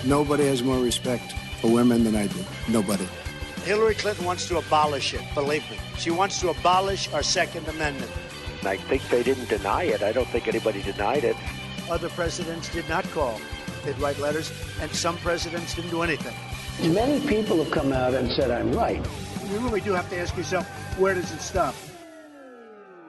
Nobody has more respect for women than I do. Nobody. Hillary Clinton wants to abolish it, believe me. She wants to abolish our Second Amendment. I think they didn't deny it. I don't think anybody denied it. Other presidents did not call. They'd write letters, and some presidents didn't do anything. Many people have come out and said I'm right. You really do have to ask yourself, where does it stop?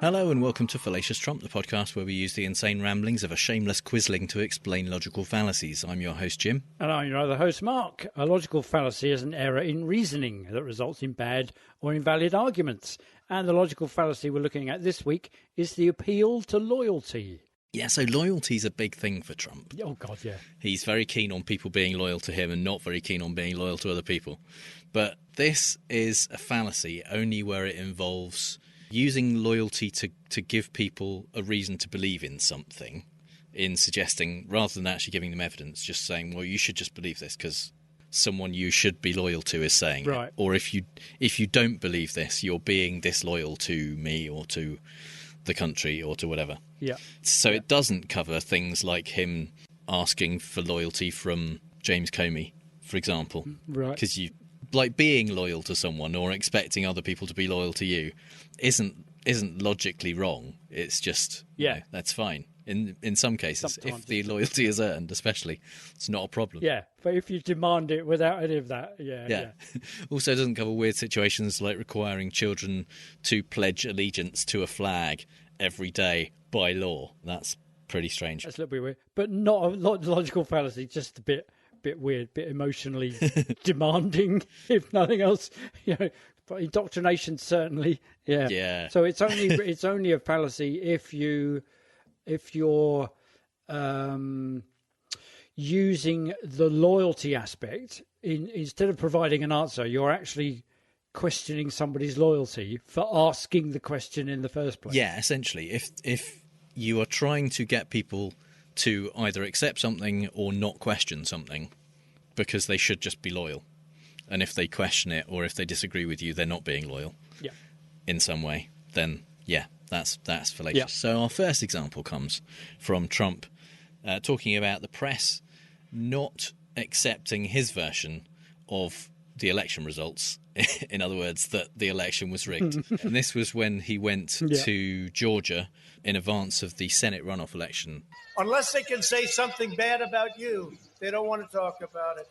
Hello and welcome to Fallacious Trump, the podcast where we use the insane ramblings of a shameless quisling to explain logical fallacies. I'm your host, Jim. And I'm your other host, Mark. A logical fallacy is an error in reasoning that results in bad or invalid arguments. And the logical fallacy we're looking at this week is the appeal to loyalty. Yeah, so loyalty's a big thing for Trump. Oh, God, yeah. He's very keen on people being loyal to him and not very keen on being loyal to other people. But this is a fallacy only where it involves using loyalty to give people a reason to believe in something, in suggesting, rather than actually giving them evidence, just saying, well, you should just believe this because someone you should be loyal to is saying right. It. Or if you don't believe this, you're being disloyal to me or to the country or to whatever. Yeah. So it doesn't cover things like him asking for loyalty from James Comey, for example. Right. Because you like being loyal to someone or expecting other people to be loyal to you isn't logically wrong. It's just that's fine. In some cases, sometimes if the loyalty is earned, especially, it's not a problem. Yeah, but if you demand it without any of that, yeah. Also, it doesn't cover weird situations like requiring children to pledge allegiance to a flag every day by law. That's pretty strange. That's a little bit weird, but not a logical fallacy. Just a bit weird, bit emotionally demanding, if nothing else. But indoctrination certainly. Yeah. Yeah. So it's only a fallacy if you're using the loyalty aspect instead of providing an answer, you're actually questioning somebody's loyalty for asking the question in the first place. Yeah, essentially, if you are trying to get people to either accept something or not question something because they should just be loyal, and if they question it or if they disagree with you, they're not being loyal. Yeah. In some way, then that's fallacious. Yeah. So our first example comes from Trump talking about the press not accepting his version of the election results. In other words, that the election was rigged. And this was when he went to Georgia in advance of the Senate runoff election. Unless they can say something bad about you, they don't want to talk about it.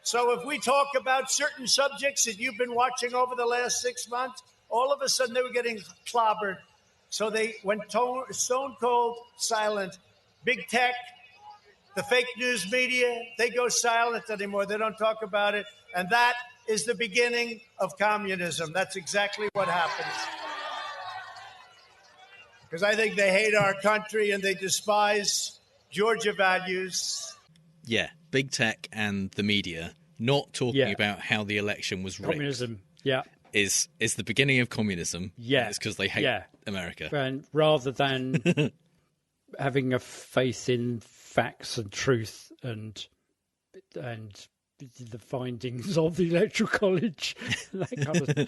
So if we talk about certain subjects that you've been watching over the last 6 months, all of a sudden they were getting clobbered. So they went stone cold silent. Big tech, the fake news media, they go silent anymore. They don't talk about it. And that is the beginning of communism. That's exactly what happens. Because I think they hate our country and they despise Georgia values. Yeah, big tech and the media not talking about how the election was rigged. Communism, is the beginning of communism. Yeah. It's because they hate America. And rather than having a faith in facts and truth and the findings of the Electoral College, that kind of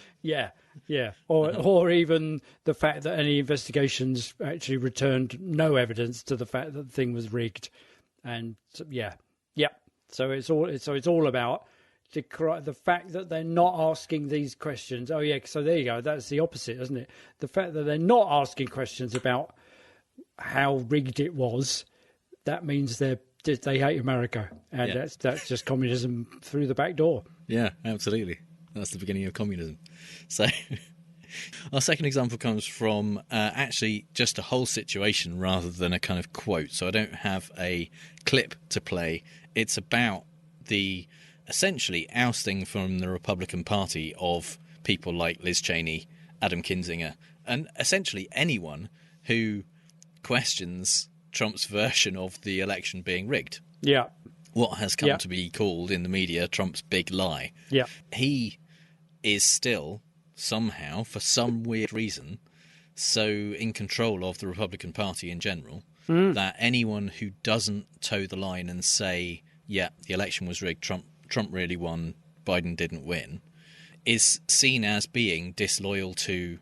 or even the fact that any investigations actually returned no evidence to the fact that the thing was rigged, and so it's all about the fact that they're not asking these questions. Oh yeah, so there you go. That's the opposite, isn't it? The fact that they're not asking questions about how rigged it was, that means they hate America, and that's just communism through the back door. Yeah, absolutely. That's the beginning of communism. So our second example comes from actually just a whole situation rather than a kind of quote. So I don't have a clip to play. It's about the essentially ousting from the Republican Party of people like Liz Cheney, Adam Kinzinger, and essentially anyone who questions Trump's version of the election being rigged. Yeah. What has come to be called in the media Trump's big lie. Yeah. He is still somehow, for some weird reason, so in control of the Republican Party in general that anyone who doesn't toe the line and say, the election was rigged, Trump really won, Biden didn't win, is seen as being disloyal to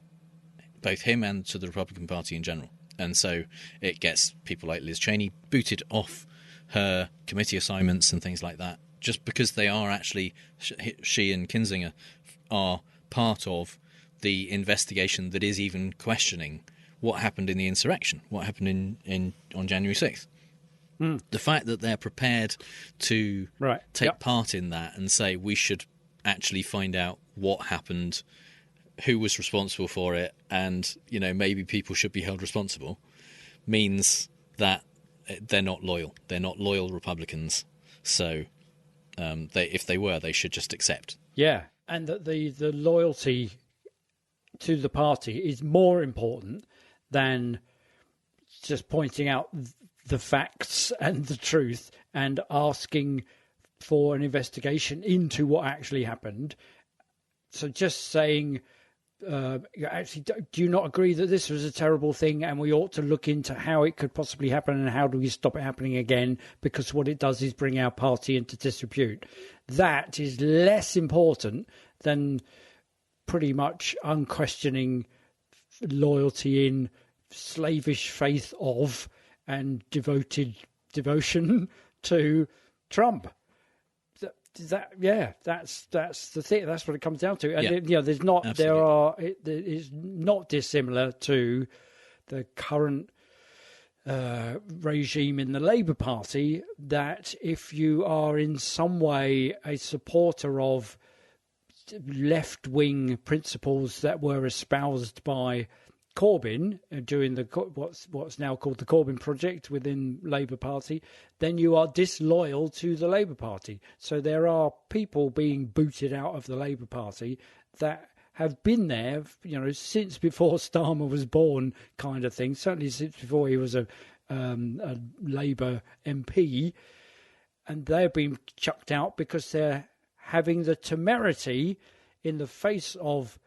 both him and to the Republican Party in general. And so it gets people like Liz Cheney booted off her committee assignments and things like that just because they are actually, she and Kinzinger are part of the investigation that is even questioning what happened in the insurrection, what happened on January 6th. The fact that they're prepared to take part in that and say we should actually find out what happened, who was responsible for it, and maybe people should be held responsible, means that they're not loyal. They're not loyal Republicans. So if they were, they should just accept. Yeah, and that the loyalty to the party is more important than just pointing out the facts and the truth and asking for an investigation into what actually happened. So just saying, actually, do you not agree that this was a terrible thing and we ought to look into how it could possibly happen and how do we stop it happening again, because what it does is bring our party into disrepute. That is less important than pretty much unquestioning loyalty in slavish faith of and devotion to Trump. That's the thing. That's what it comes down to. And there's not absolutely. It is not dissimilar to the current regime in the Labour Party, that if you are in some way a supporter of left-wing principles that were espoused by Corbyn during what's now called the Corbyn Project within Labour Party, then you are disloyal to the Labour Party. So there are people being booted out of the Labour Party that have been there, since before Starmer was born, kind of thing. Certainly since before he was a Labour MP, and they're being chucked out because they're having the temerity in the face of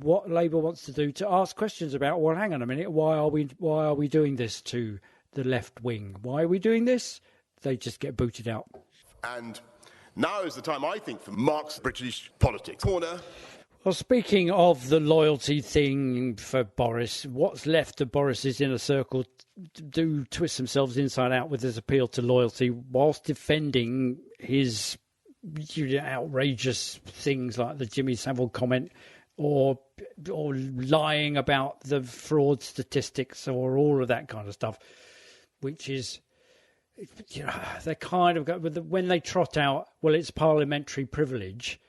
what Labour wants to do to ask questions about, well, hang on a minute, why are we doing this to the left wing? Why are we doing this? They just get booted out. And now is the time, I think, for Mark's British politics corner. Well, speaking of the loyalty thing for Boris, what's left of Boris's inner circle do twist themselves inside out with his appeal to loyalty whilst defending his outrageous things like the Jimmy Savile comment, or lying about the fraud statistics, or all of that kind of stuff, which is, they kind of go when they trot out, well, it's parliamentary privilege,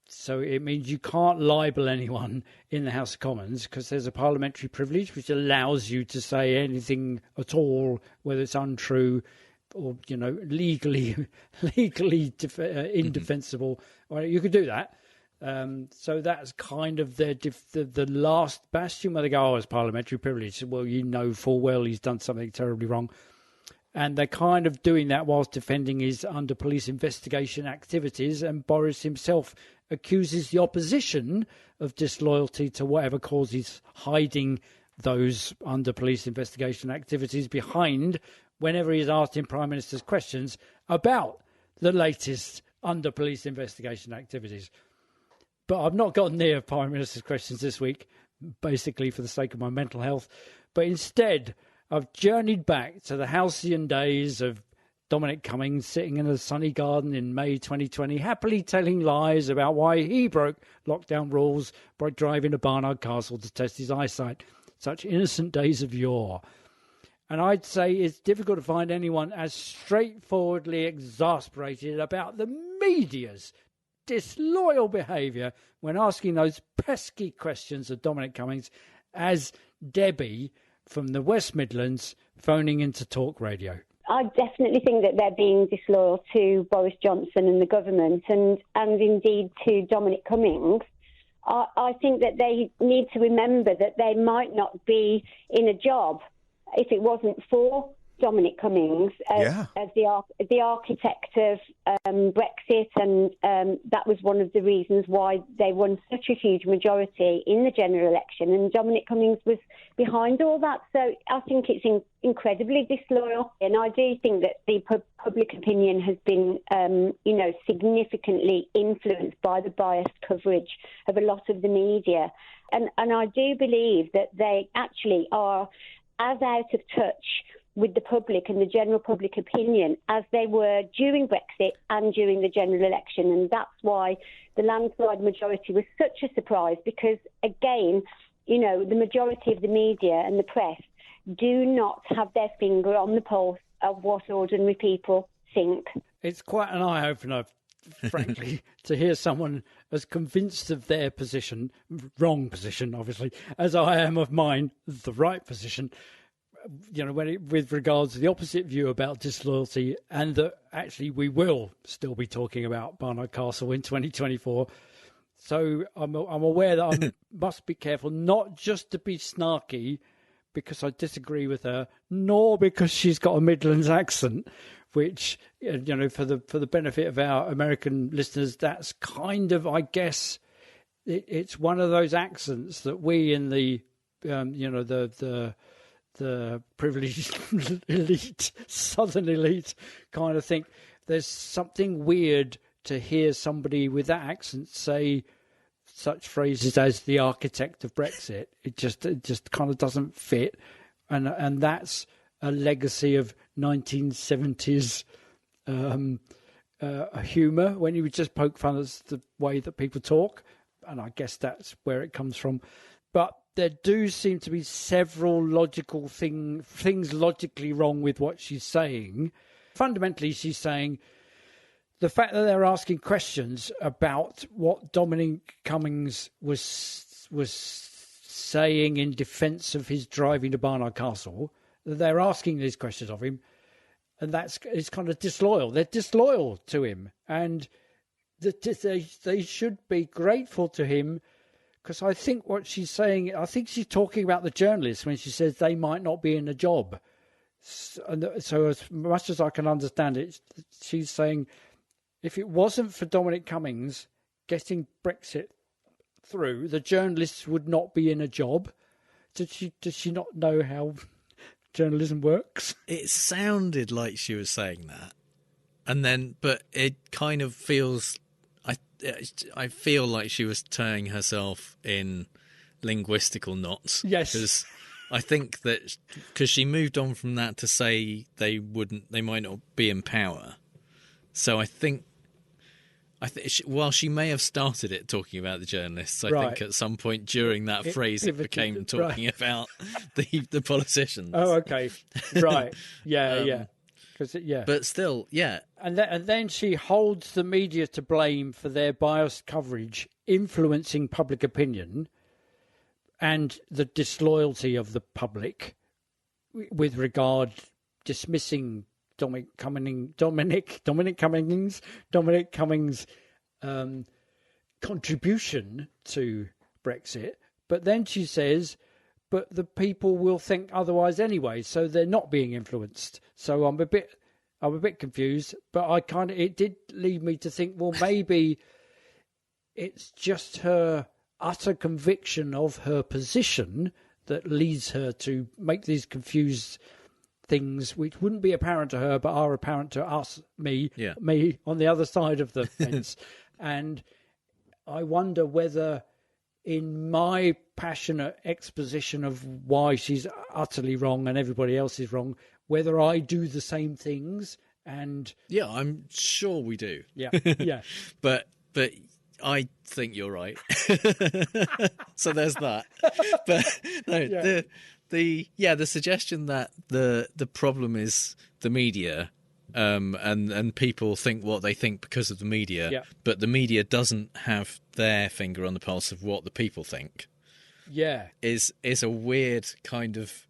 so it means you can't libel anyone in the House of Commons because there's a parliamentary privilege which allows you to say anything at all, whether it's untrue or legally indefensible. Well, you could do that. So that's kind of the last bastion where they go, it's parliamentary privilege. Well, full well he's done something terribly wrong. And they're kind of doing that whilst defending his under police investigation activities. And Boris himself accuses the opposition of disloyalty to whatever cause he's hiding those under police investigation activities behind whenever he's asked him Prime Minister's questions about the latest under police investigation activities. But I've not gotten near Prime Minister's questions this week, basically for the sake of my mental health. But instead, I've journeyed back to the halcyon days of Dominic Cummings sitting in a sunny garden in May 2020, happily telling lies about why he broke lockdown rules by driving to Barnard Castle to test his eyesight. Such innocent days of yore. And I'd say it's difficult to find anyone as straightforwardly exasperated about the media's disloyal behaviour when asking those pesky questions of Dominic Cummings as Debbie from the West Midlands phoning into Talk Radio. I definitely think that they're being disloyal to Boris Johnson and the government, and indeed to Dominic Cummings. I think that they need to remember that they might not be in a job if it wasn't for Dominic Cummings as the architect of Brexit, and that was one of the reasons why they won such a huge majority in the general election, and Dominic Cummings was behind all that. So I think it's incredibly disloyal, and I do think that the public opinion has been significantly influenced by the biased coverage of a lot of the media, and I do believe that they actually are as out of touch with the public and the general public opinion as they were during Brexit and during the general election. And that's why the landslide majority was such a surprise, because, again, you know, the majority of the media and the press do not have their finger on the pulse of what ordinary people think. It's quite an eye-opener, frankly, to hear someone as convinced of their position, wrong position, obviously, as I am of mine, the right position, you know, with regards to the opposite view about disloyalty, and that actually we will still be talking about Barnard Castle in 2024. So I'm aware that I must be careful, not just to be snarky because I disagree with her, nor because she's got a Midlands accent, which, you know, for the benefit of our American listeners, that's kind of, I guess, it's one of those accents that we in the, you know, the privileged elite, southern elite, kind of think there's something weird to hear somebody with that accent say such phrases as the architect of Brexit. It just kind of doesn't fit, and that's a legacy of 1970s humour, when you would just poke fun at the way that people talk, and I guess that's where it comes from. But there do seem to be several logical things logically wrong with what she's saying. Fundamentally, she's saying the fact that they're asking questions about what Dominic Cummings was saying in defence of his driving to Barnard Castle, they're asking these questions of him, and it's kind of disloyal. They're disloyal to him, and they should be grateful to him, because I think what she's saying, I think she's talking about the journalists when she says they might not be in a job. And so as much as I can understand it, she's saying if it wasn't for Dominic Cummings getting Brexit through, the journalists would not be in a job. Does she not know how journalism works? It sounded like she was saying that, and then, but it kind of feels. I feel like she was tying herself in linguistical knots. Yes, because I think that because she moved on from that to say they might not be in power. So I think while she may have started it talking about the journalists, I think at some point during that phrase it became talking about the politicians. Oh, okay, right, yeah. But still, yeah. And then she holds the media to blame for their biased coverage, influencing public opinion, and the disloyalty of the public with regard dismissing Dominic Cummings' contribution to Brexit. But then she says, but the people will think otherwise anyway, so they're not being influenced. So I'm a bit confused, but it did lead me to think, well, maybe it's just her utter conviction of her position that leads her to make these confused things, which wouldn't be apparent to her, but are apparent to us, me on the other side of the fence. And I wonder whether, in my passionate exposition of why she's utterly wrong and everybody else is wrong, whether I do the same things. And yeah, I'm sure we do. Yeah. but I think you're right. So there's that. But no, the suggestion that the problem is the media, and people think what they think because of the media, but the media doesn't have their finger on the pulse of what the people think. Yeah, is a weird kind of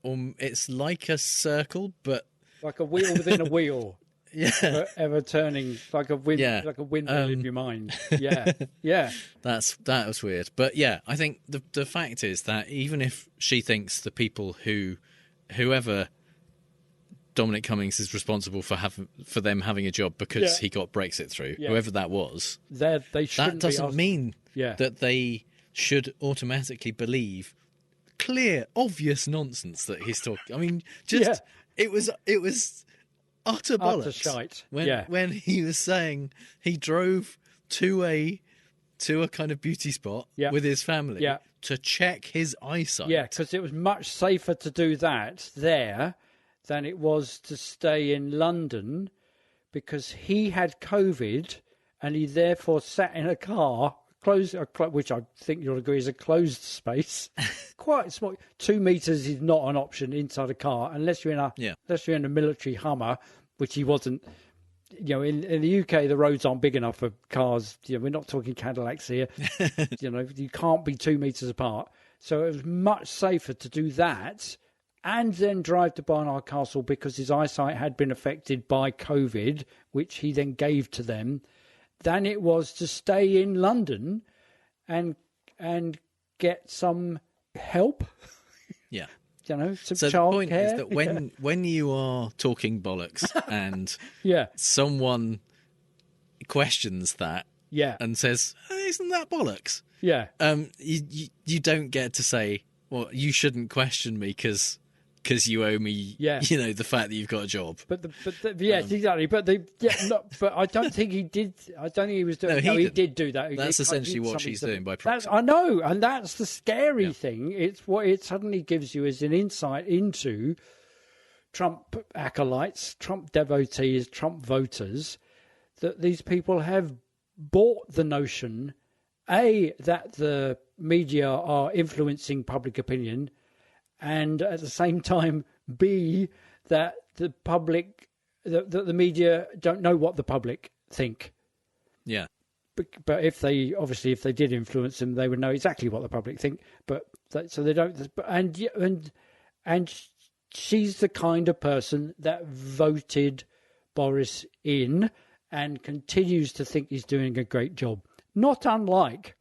it's like a circle, but like a wheel within a wheel. Yeah, ever turning, like a wind, like a windmill in your mind. Yeah. That was weird, but yeah, I think the fact is that even if she thinks the people whoever Dominic Cummings is responsible for them having a job because he got Brexit through, whoever that was, that doesn't mean that they should automatically believe clear, obvious nonsense that he's talking. I mean, it was utter bollocks. Utter shite. When he was saying he drove to a kind of beauty spot with his family to check his eyesight. Yeah, because it was much safer to do that there than it was to stay in London because he had COVID and he therefore sat in a car, which I think you'll agree is a closed space, quite small. 2 meters is not an option inside a car unless you're in a military Hummer, which he wasn't. You know, in the UK, the roads aren't big enough for cars. You know, we're not talking Cadillacs here. You know, you can't be 2 meters apart. So it was much safer to do that and then drive to Barnard Castle because his eyesight had been affected by COVID, which he then gave to them, than it was to stay in London and get some help. Yeah. You know, some so child the point care. is that when you are talking bollocks and someone questions that and says, hey, isn't that bollocks? Yeah. You don't get to say, well, you shouldn't question me because you owe me, you know, the fact that you've got a job. But exactly. But I don't think he did. I don't think he was doing. No, he did do that. That's essentially what she's doing by proxy. I know, and that's the scary thing. It's what it suddenly gives you is an insight into Trump acolytes, Trump devotees, Trump voters, that these people have bought the notion, A, that the media are influencing public opinion, and at the same time, B, that the public, that the media don't know what the public think. Yeah. But if they did influence them, they would know exactly what the public think. So they don't. And she's the kind of person that voted Boris in and continues to think he's doing a great job. Not unlike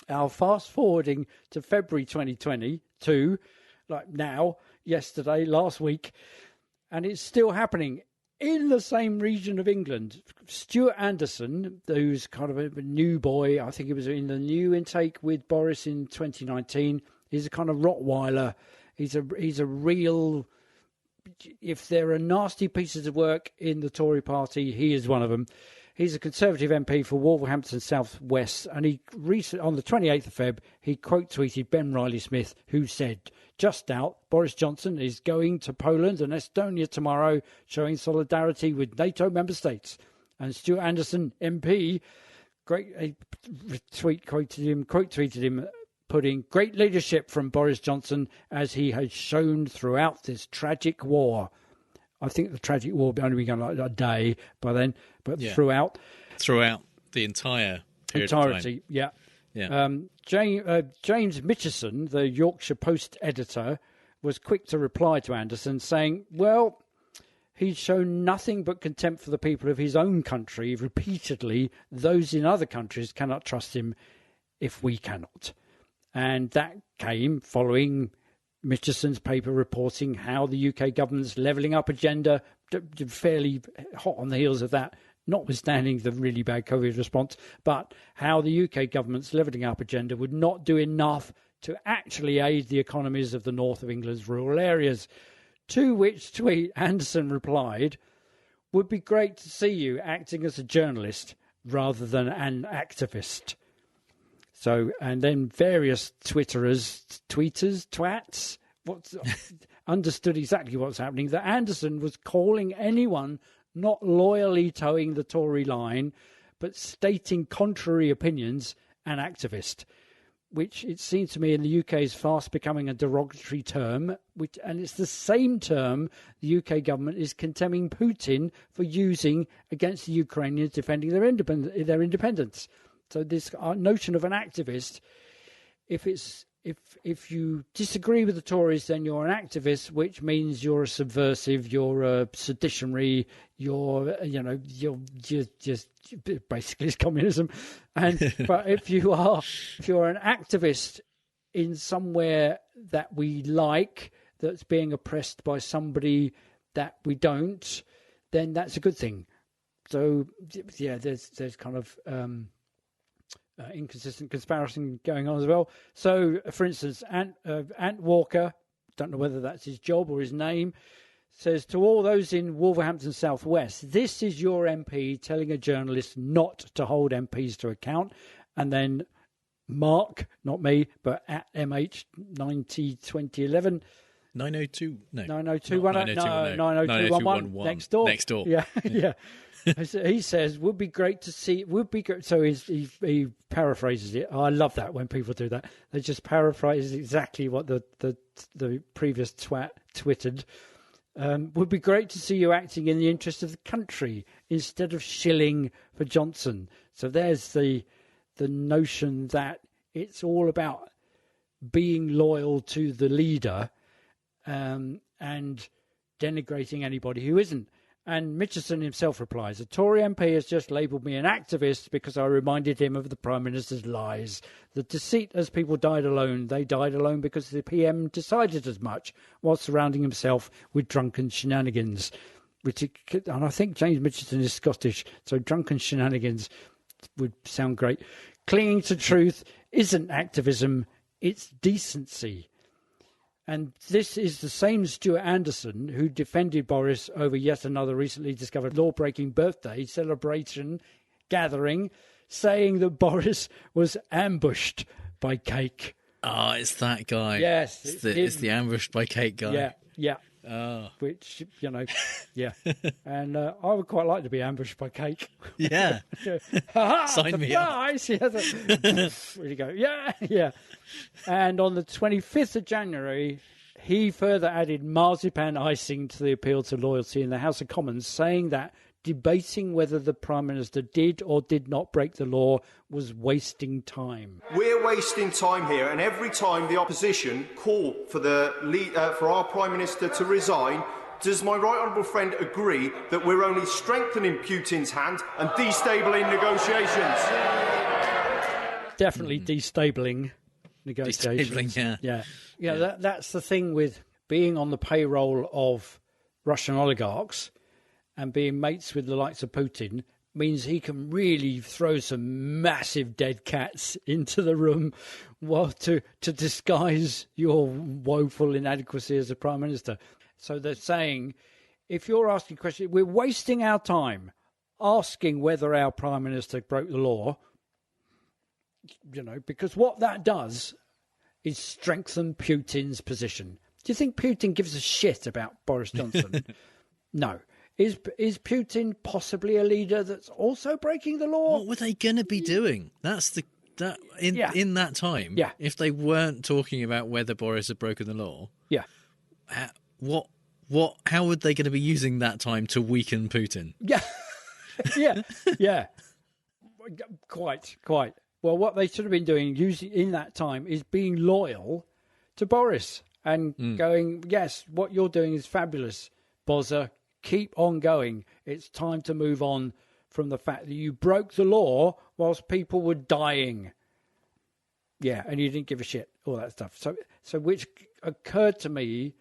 our fast forwarding to February 2022. Like now, yesterday, last week, and it's still happening in the same region of England. Stuart Anderson, who's kind of a new boy, I think he was in the new intake with Boris in 2019. He's a kind of Rottweiler. He's a real. If there are nasty pieces of work in the Tory party, he is one of them. He's a Conservative MP for Wolverhampton South West, and he recently, on the 28th of Feb, he quote-tweeted Ben Riley-Smith, who said, just out, Boris Johnson is going to Poland and Estonia tomorrow, showing solidarity with NATO member states. And Stuart Anderson, MP, quote-tweeted him, putting great leadership from Boris Johnson as he has shown throughout this tragic war. I think the tragic war will only be going like a day by then, but throughout the entire period of time. Yeah. James Mitchison, the Yorkshire Post editor, was quick to reply to Anderson, saying, well, he's shown nothing but contempt for the people of his own country repeatedly. Those in other countries cannot trust him if we cannot. And that came following Mitchison's paper reporting how the UK government's levelling up agenda, fairly hot on the heels of that, notwithstanding the really bad COVID response, but how the UK government's levelling up agenda would not do enough to actually aid the economies of the north of England's rural areas. To which tweet Anderson replied, would be great to see you acting as a journalist rather than an activist. So, and then various twats, understood exactly what's happening, that Anderson was calling anyone not loyally towing the Tory line, but stating contrary opinions, an activist, which it seems to me in the UK is fast becoming a derogatory term, and it's the same term the UK government is condemning Putin for using against the Ukrainians defending their independence. So this notion of an activist, if you disagree with the Tories, then you're an activist, which means you're a subversive, you're a seditionary, you're just basically it's communism. But if you're an activist in somewhere that we like, that's being oppressed by somebody that we don't, then that's a good thing. So yeah, there's kind of inconsistent comparison going on as well. So, for instance, Ant Walker, don't know whether that's his job or his name, says to all those in Wolverhampton South West, this is your MP telling a journalist not to hold MPs to account. And then Mark, not me, but at MH902011 902. No. 90210. No, 90211. Next door. Next door. Yeah, yeah. He says, would be great to see. Would be great. So he paraphrases it. Oh, I love that when people do that. They just paraphrase exactly what the previous twat twittered. Would be great to see you acting in the interest of the country instead of shilling for Johnson. So there's the notion that it's all about being loyal to the leader and denigrating anybody who isn't. And Mitchison himself replies, a Tory MP has just labelled me an activist because I reminded him of the Prime Minister's lies. The deceit as people died alone. They died alone because the PM decided as much while surrounding himself with drunken shenanigans. And I think James Mitchison is Scottish, so drunken shenanigans would sound great. Clinging to truth isn't activism, it's decency. And this is the same Stuart Anderson who defended Boris over yet another recently discovered law-breaking birthday celebration gathering, saying that Boris was ambushed by cake. Oh, it's that guy. Yes. It's the ambushed by cake guy. Yeah, yeah. Oh. Which, yeah. And I would quite like to be ambushed by cake. Yeah. Sign me up. Yeah, there you go. Yeah, yeah. And on the 25th of January, he further added marzipan icing to the appeal to loyalty in the House of Commons, saying that debating whether the Prime Minister did or did not break the law was wasting time. We're wasting time here, and every time the opposition call for for our Prime Minister to resign, does my right honourable friend agree that we're only strengthening Putin's hand and destabling negotiations? Definitely destabling negotiations. Destabling, yeah. That's the thing with being on the payroll of Russian oligarchs and being mates with the likes of Putin means he can really throw some massive dead cats into the room to disguise your woeful inadequacy as a Prime Minister. So they're saying, if you're asking questions, we're wasting our time asking whether our Prime Minister broke the law, because what that does is strengthen Putin's position. Do you think Putin gives a shit about Boris Johnson? No. Is Putin possibly a leader that's also breaking the law? What were they going to be doing? That's in that time. Yeah. If they weren't talking about whether Boris had broken the law. Yeah. How were they going to be using that time to weaken Putin? Yeah. yeah. Quite. Well, what they should have been doing in that time is being loyal to Boris and going, yes, what you're doing is fabulous, Bozza. Keep on going. It's time to move on from the fact that you broke the law whilst people were dying. Yeah, and you didn't give a shit, all that stuff. So which occurred to me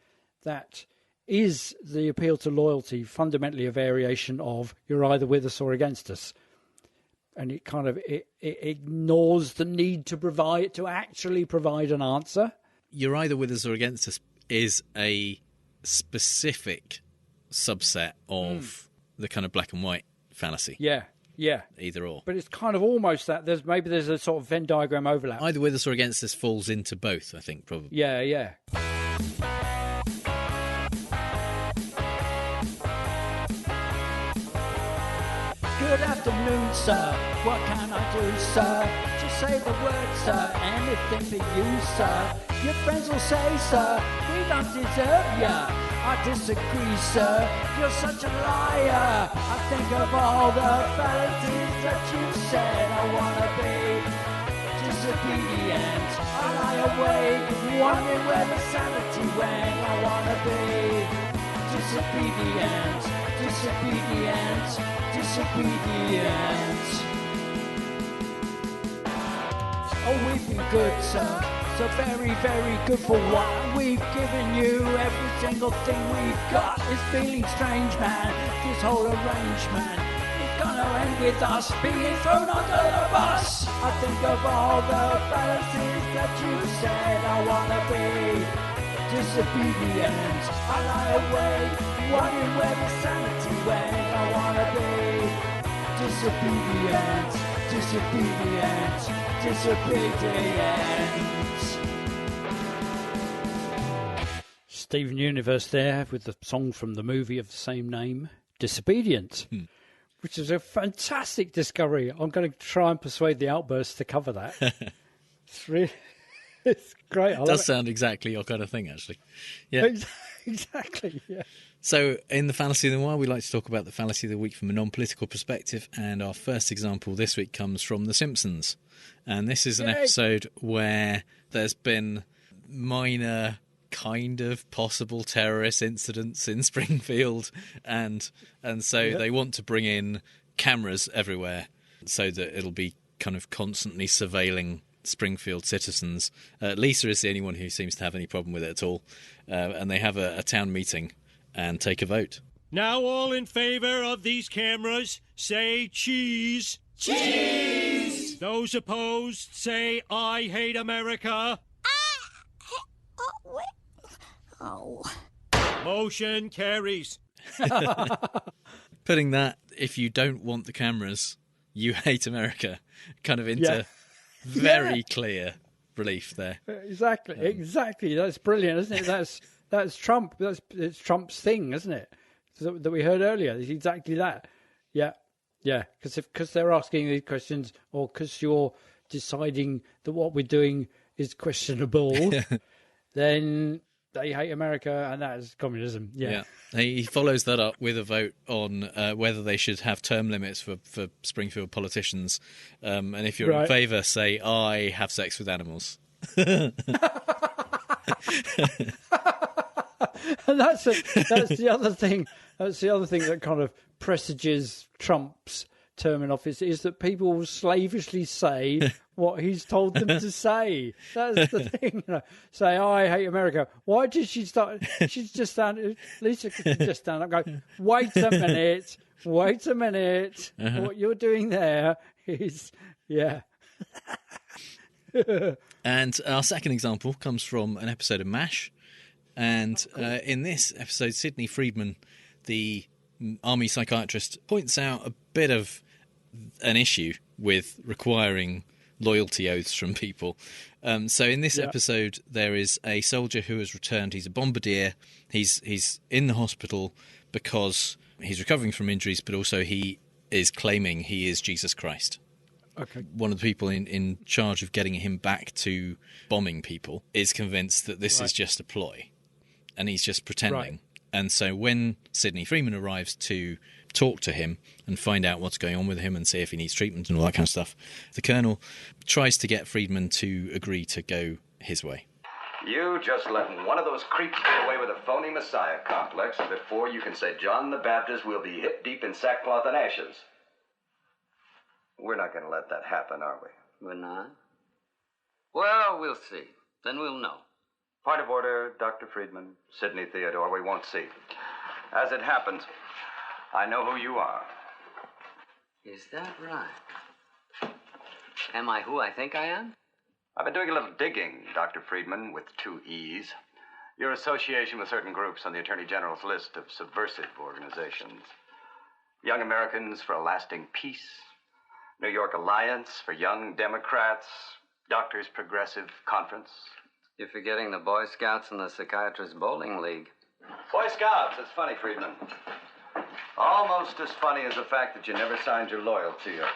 that is the appeal to loyalty fundamentally a variation of you're either with us or against us. And it kind of it ignores the need to actually provide an answer. You're either with us or against us is a specific subset of the kind of black and white fallacy. Yeah. Either or. But it's kind of almost that there's a sort of Venn diagram overlap. Either with us or against us falls into both, I think, probably. Yeah. Good afternoon, sir. What can I do, sir? Just say the word, sir. Anything for you, sir. Your friends will say, sir, we don't deserve ya. I disagree, sir. You're such a liar. I think of all the fallacies that you said. I wanna be disobedient. I lie awake, wondering where the sanity went. I wanna be disobedient. Oh, we've been good, sir. So very, very good for what we've given you. Every single thing we've got is feeling strange, man. This whole arrangement is gonna end with us being thrown under the bus. I think of all the fallacies that you said. I wanna be disobedient. I lie awake, wondering where the sanity went. I wanna be disobedient. Steven Universe there with the song from the movie of the same name, Disobedience, which is a fantastic discovery. I'm going to try and persuade the Outbursts to cover that. It's great. It does sound exactly your kind of thing, actually. Yeah, exactly. Yeah. So, in the Fallacy of the Noir, we like to talk about the Fallacy of the Week from a non-political perspective, and our first example this week comes from The Simpsons. And this is an episode where there's been minor kind of possible terrorist incidents in Springfield, and so they want to bring in cameras everywhere so that it'll be kind of constantly surveilling Springfield citizens. Lisa is the only one who seems to have any problem with it at all, and they have a town meeting and take a vote. Now all in favor of these cameras, say cheese. Cheese! Those opposed, say I hate America. Oh. Motion carries. Putting that, if you don't want the cameras, you hate America, kind of into very clear relief there. Exactly. That's brilliant, isn't it? That's Trump. It's Trump's thing, isn't it? That we heard earlier. It's exactly that. Yeah. Because they're asking these questions, or because you're deciding that what we're doing is questionable, then they hate America, and that is communism. Yeah. He follows that up with a vote on whether they should have term limits for Springfield politicians. And if you're in favour, say, I have sex with animals. And that's the other thing. That's the other thing that kind of presages Trump's term in office, is that people will slavishly say what he's told them to say. That's the thing. Say, oh, I hate America. Why did she start? She's just stand. Lisa could just stand up and go, wait a minute. What you're doing there is, And our second example comes from an episode of MASH. And in this episode, Sidney Friedman, the army psychiatrist, points out a bit of an issue with requiring loyalty oaths from people. So in this episode, there is a soldier who has returned. He's a bombardier. He's in the hospital because he's recovering from injuries, but also he is claiming he is Jesus Christ. Okay. One of the people in charge of getting him back to bombing people is convinced that this is just a ploy, and he's just pretending. Right. And so when Sidney Freeman arrives to talk to him and find out what's going on with him and see if he needs treatment and all that kind of stuff, the colonel tries to get Friedman to agree to go his way. You just let one of those creeps get away with a phony messiah complex before you can say John the Baptist will be hip deep in sackcloth and ashes. We're not going to let that happen, are we? We're not? Well, we'll see. Then we'll know. Point of order, Dr. Friedman. Sidney Theodore, we won't see. As it happens, I know who you are. Is that right? Am I who I think I am? I've been doing a little digging, Dr. Friedman, with 2 E's. Your association with certain groups on the Attorney General's list of subversive organizations. Young Americans for a Lasting Peace, New York Alliance for Young Democrats, Doctors Progressive Conference. You're forgetting the Boy Scouts and the Psychiatrists Bowling League. Boy Scouts, it's funny, Friedman. Almost as funny as the fact that you never signed your loyalty oath.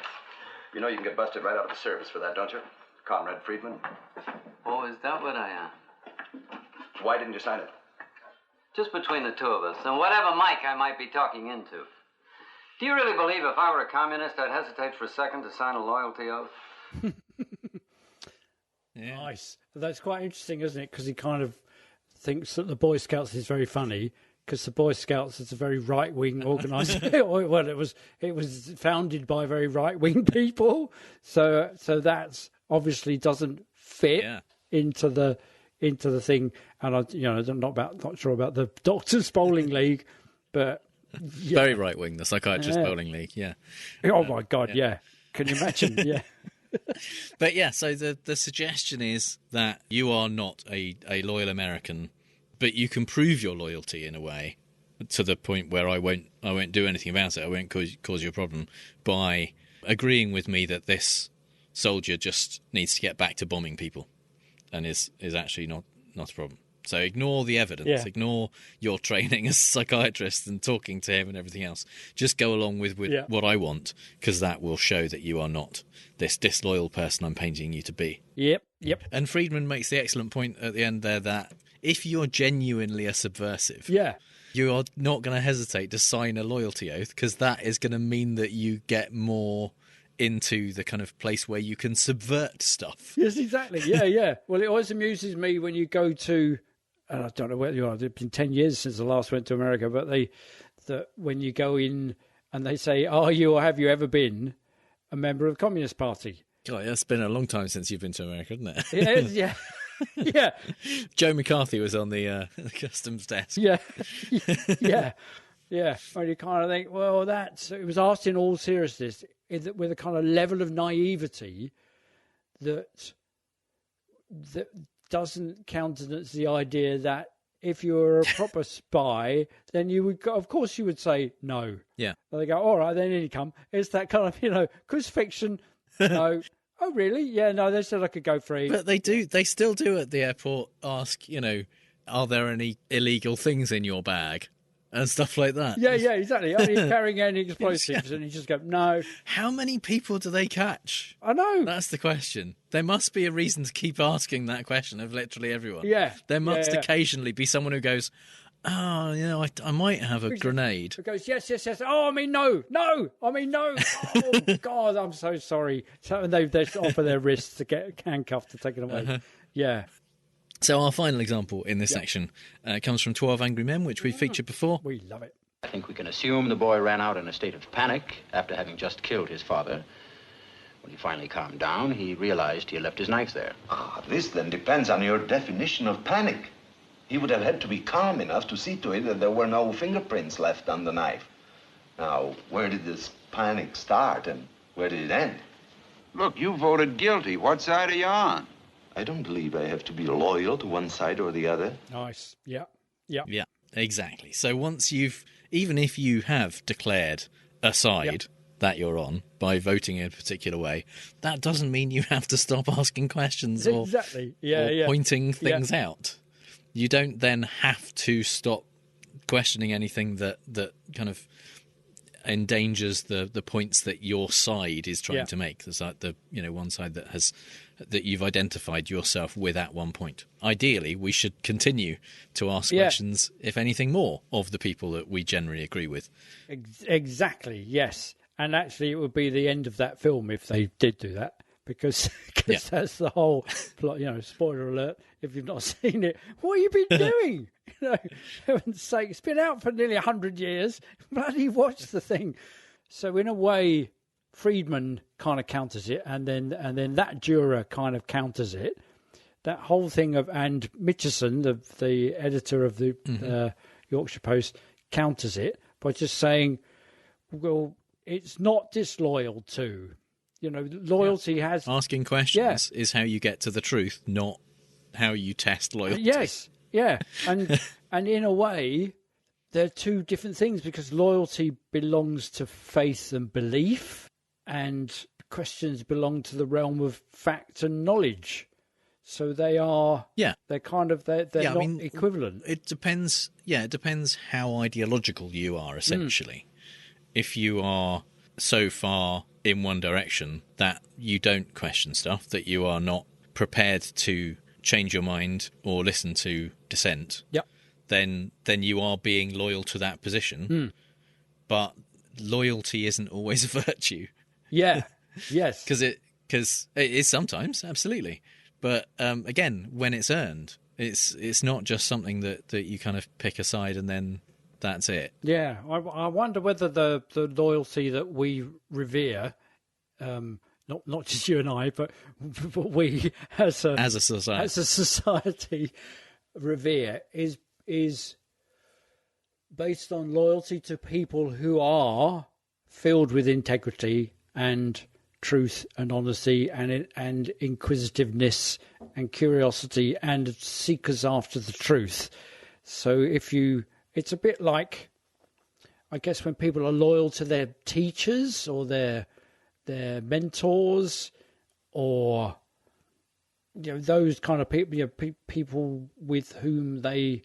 You know you can get busted right out of the service for that, don't you, Comrade Friedman? Oh, is that what I am? Why didn't you sign it? Just between the two of us, and whatever mic I might be talking into. Do you really believe if I were a communist, I'd hesitate for a second to sign a loyalty oath? Yeah. Nice. That's quite interesting, isn't it? Because he kind of thinks that the Boy Scouts is very funny, because the Boy Scouts is a very right-wing organisation. Well, it was founded by very right-wing people, so that's obviously doesn't fit into the thing. And I'm not sure about the Doctors Bowling League, but very right-wing, the Psychiatrists Bowling League. Yeah. Oh my God. Yeah. Can you imagine? Yeah. But so the suggestion is that you are not a loyal American, but you can prove your loyalty in a way to the point where I won't do anything about it. I won't cause you a problem by agreeing with me that this soldier just needs to get back to bombing people and is actually not a problem. So ignore the evidence, ignore your training as a psychiatrist and talking to him and everything else. Just go along with what I want, because that will show that you are not this disloyal person I'm painting you to be. Yep. And Friedman makes the excellent point at the end there that if you're genuinely a subversive, you are not going to hesitate to sign a loyalty oath, because that is going to mean that you get more into the kind of place where you can subvert stuff. Yes, exactly. Yeah. Well, it always amuses me when you go to, and I don't know where you are, it's been 10 years since I last went to America, but when you go in and they say, are you or have you ever been a member of the Communist Party? God, that's been a long time since you've been to America, hasn't it? It is, yeah. Yeah. Joe McCarthy was on the customs desk. Yeah. Well, you kind of think, well, it was asked in all seriousness, with a kind of level of naivety that doesn't countenance the idea that if you're a proper spy, then you would, of course, you would say no. Yeah. And they go, all right, then in you come. It's that kind of, crucifixion. No. Oh, really? Yeah, no, they said I could go free. But they still do at the airport ask, are there any illegal things in your bag? And stuff like that. Yeah, exactly. Are you carrying any explosives? And you just go, no. How many people do they catch? I know. That's the question. There must be a reason to keep asking that question of literally everyone. Yeah. There must occasionally be someone who goes, oh, I might have a grenade. It goes, yes. Oh, I mean, no. Oh, God, I'm so sorry. So they offer their wrists to get handcuffed to take it away. Yeah. So our final example in this section comes from 12 Angry Men, which we've featured before. We love it. I think we can assume the boy ran out in a state of panic after having just killed his father. When he finally calmed down, he realized he had left his knife there. This then depends on your definition of panic. He would have had to be calm enough to see to it that there were no fingerprints left on the knife. Now, where did this panic start and where did it end? Look, you voted guilty. What side are you on? I don't believe I have to be loyal to one side or the other. Nice. Yeah, exactly. So even if you have declared a side that you're on by voting in a particular way, that doesn't mean you have to stop asking questions or pointing things out. You don't then have to stop questioning anything that kind of endangers the points that your side is trying to make. There's like one side that you've identified yourself with at one point. Ideally, we should continue to ask questions, if anything more, of the people that we generally agree with. Exactly, yes. And actually, it would be the end of that film if they did do that, because that's the whole plot. Spoiler alert, if you've not seen it, what have you been doing? Heaven's sake, it's been out for nearly 100 years. Bloody watch the thing. So in a way, Friedman kind of counters it, and then that juror kind of counters it. That whole thing and Mitchison, the editor of the Yorkshire Post, counters it by just saying, well, it's not disloyal to. Loyalty has... Asking questions is how you get to the truth, not how you test loyalty. Yes, yeah. And in a way, they're two different things, because loyalty belongs to faith and belief, and questions belong to the realm of fact and knowledge. So they are... Yeah. They're not equivalent. It depends... Yeah, it depends how ideological you are, essentially. If you are so far in one direction that you don't question stuff, that you are not prepared to change your mind or listen to dissent, then you are being loyal to that position. But loyalty isn't always a virtue. Yeah, yes. Because it is sometimes, absolutely. But again, when it's earned, it's not just something that you kind of pick aside and then that's it. Yeah, I wonder whether the loyalty that we revere, not just you and I, but we as a society revere is based on loyalty to people who are filled with integrity and truth and honesty and inquisitiveness and curiosity and seekers after the truth. So it's a bit like, I guess, when people are loyal to their teachers or their mentors, or those kind of people, people with whom they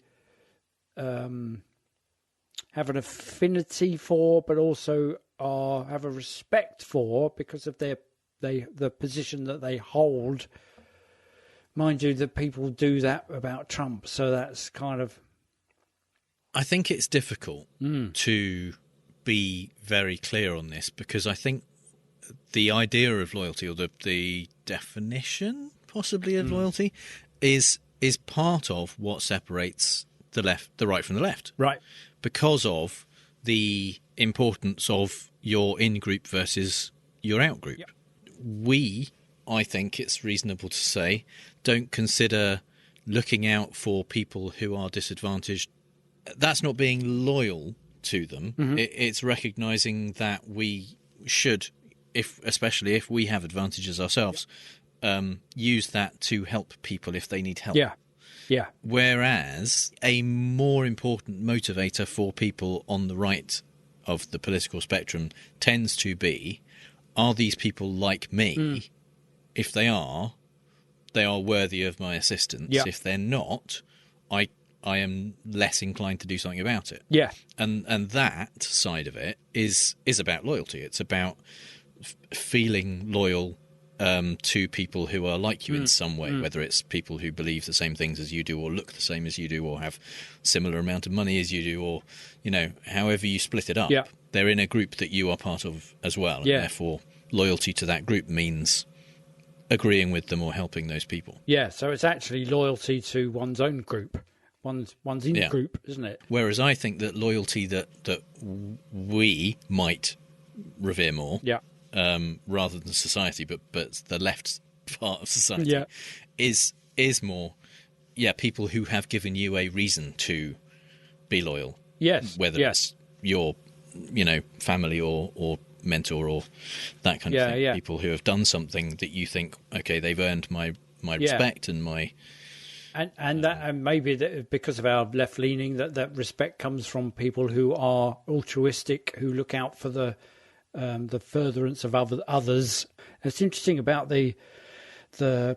have an affinity for, but also have a respect for because of the position that they hold. Mind you, that people do that about Trump, so that's kind of. I think it's difficult to be very clear on this because I think the idea of loyalty, or the definition possibly of loyalty, is part of what separates the right from the left, right? Because of the importance of your in-group versus your out-group. Yep. We, I think it's reasonable to say, don't consider looking out for people who are disadvantaged. That's not being loyal to them. Mm-hmm. It's recognising that we should, especially if we have advantages ourselves, use that to help people if they need help. Yeah. Yeah. Whereas a more important motivator for people on the right of the political spectrum tends to be, are these people like me? If they are worthy of my assistance. Yeah. If they're not, I am less inclined to do something about it. Yeah. And that side of it is about loyalty. It's about feeling loyal to people who are like you in some way, whether it's people who believe the same things as you do, or look the same as you do, or have similar amount of money as you do, or however you split it up. Yeah. They're in a group that you are part of as well, and therefore loyalty to that group means agreeing with them or helping those people. Yeah, so it's actually loyalty to one's own group, one's in group, isn't it? Whereas I think that loyalty that we might revere more, rather than society, but the left part of society, is more, people who have given you a reason to be loyal. Yes, whether it's your, family or mentor or that kind of thing. Yeah. People who have done something that you think, okay, they've earned my respect and my. And maybe that because of our left leaning, that respect comes from people who are altruistic, who look out for the furtherance of others. It's interesting about the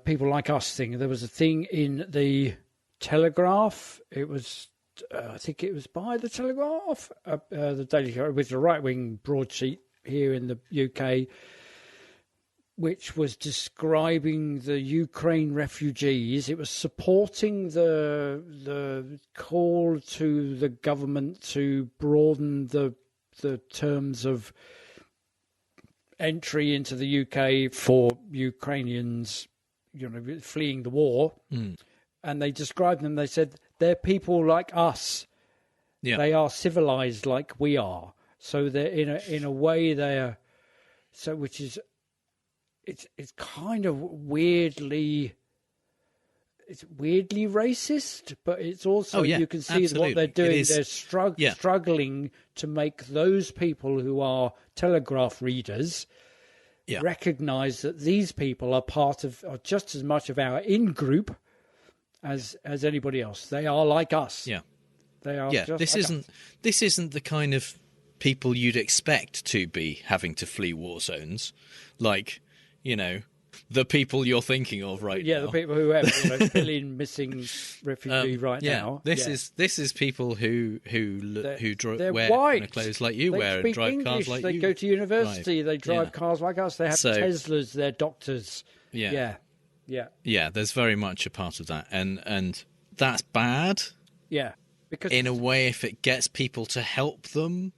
people like us thing. There was a thing in the Telegraph. It was, I think it was by the Telegraph, the Daily Show, with the right-wing broadsheet here in the UK, which was describing the Ukraine refugees. It was supporting the call to the government to broaden the terms of entry into the UK for Ukrainians, fleeing the war. And they described them. They said they're people like us. Yeah. They are civilized like we are. So they're in a way they're so, which is it's kind of weirdly racist, but it's also you can see what they're doing. They're struggling to make those people who are Telegraph readers recognise that these people are are just as much of our in group as anybody else. They are like us. Yeah, they are. Yeah, just this isn't the kind of people you'd expect to be having to flee war zones, like the people you're thinking of right now. Yeah, the people who have a billion missing refugees now. This is people who wear white. Kind of clothes like you wear and drive English. cars like they you. They go to university. They drive cars like us. They have Teslas. They're doctors. Yeah. There's very much a part of that, and that's bad. Yeah, because in a way, if it gets people to help them,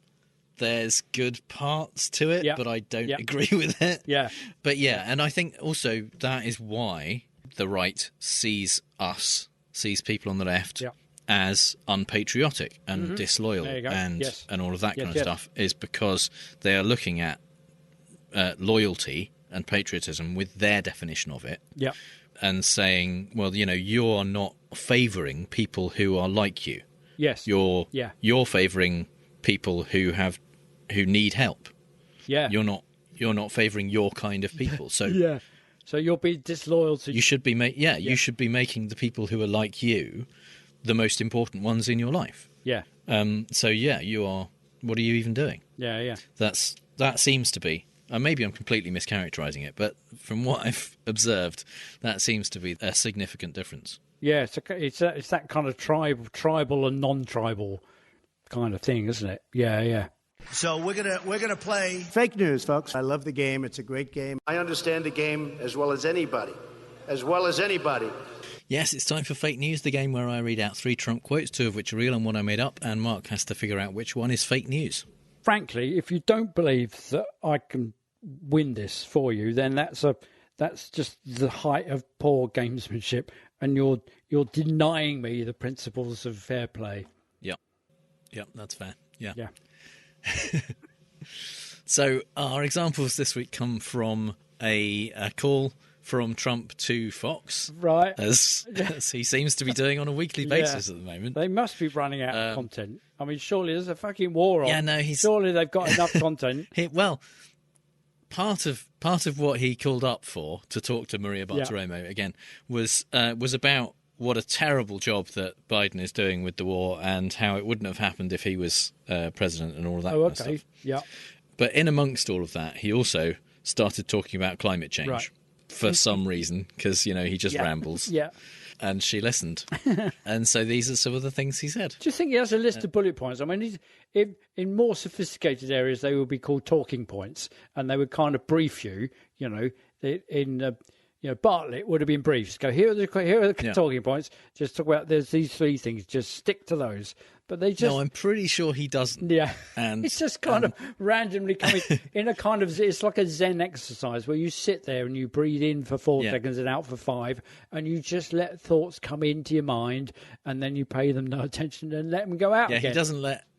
there's good parts to it, but I don't agree with it. Yeah. But and I think also that is why the right sees people on the left as unpatriotic and disloyal and all of that kind of stuff, is because they are looking at loyalty and patriotism with their definition of it. Yeah. And saying, well, you're not favouring people who are like you. Yes. You're favouring people who need help. Yeah. You're not favouring your kind of people. So So you'll be disloyal to. You should be you should be making the people who are like you the most important ones in your life. Yeah. You are. What are you even doing? Yeah. That seems to be Maybe I'm completely mischaracterizing it, but from what I've observed, that seems to be a significant difference. Yeah, it's that kind of tribal and non-tribal kind of thing, isn't it? Yeah. So we're gonna play fake news, folks. I love the game. It's a great game. I understand the game as well as anybody. Yes, it's time for Fake News, the game where I read out 3 Trump quotes, 2 of which are real and 1 I made up, and Mark has to figure out which one is fake news. Frankly, if you don't believe that I can win this for you, then that's just the height of poor gamesmanship, and you're denying me the principles of fair play. Yep, that's fair. Yeah. So our examples this week come from a call from Trump to Fox, right? As he seems to be doing on a weekly basis at the moment. They must be running out of content. I mean, surely there's a fucking war on. Yeah, no, surely they've got enough content. Part of what he called up for to talk to Maria Bartiromo again was about what a terrible job that Biden is doing with the war and how it wouldn't have happened if he was president and all of that kind of stuff. Yeah. But in amongst all of that, he also started talking about climate change for some reason, because, he just rambles. Yeah. And she listened. And so these are some of the things he said. Do you think he has a list of bullet points? I mean, in more sophisticated areas, they would be called talking points, and they would kind of brief you, Bartlett would have been briefed. Go, here are the talking points. Just talk about there's these 3 things. Just stick to those. But they just. No, I'm pretty sure he doesn't. Yeah, and it's just kind of randomly coming in a kind of. It's like a Zen exercise where you sit there and you breathe in for 4 seconds and out for 5, and you just let thoughts come into your mind, and then you pay them no attention and let them go out. Yeah, again.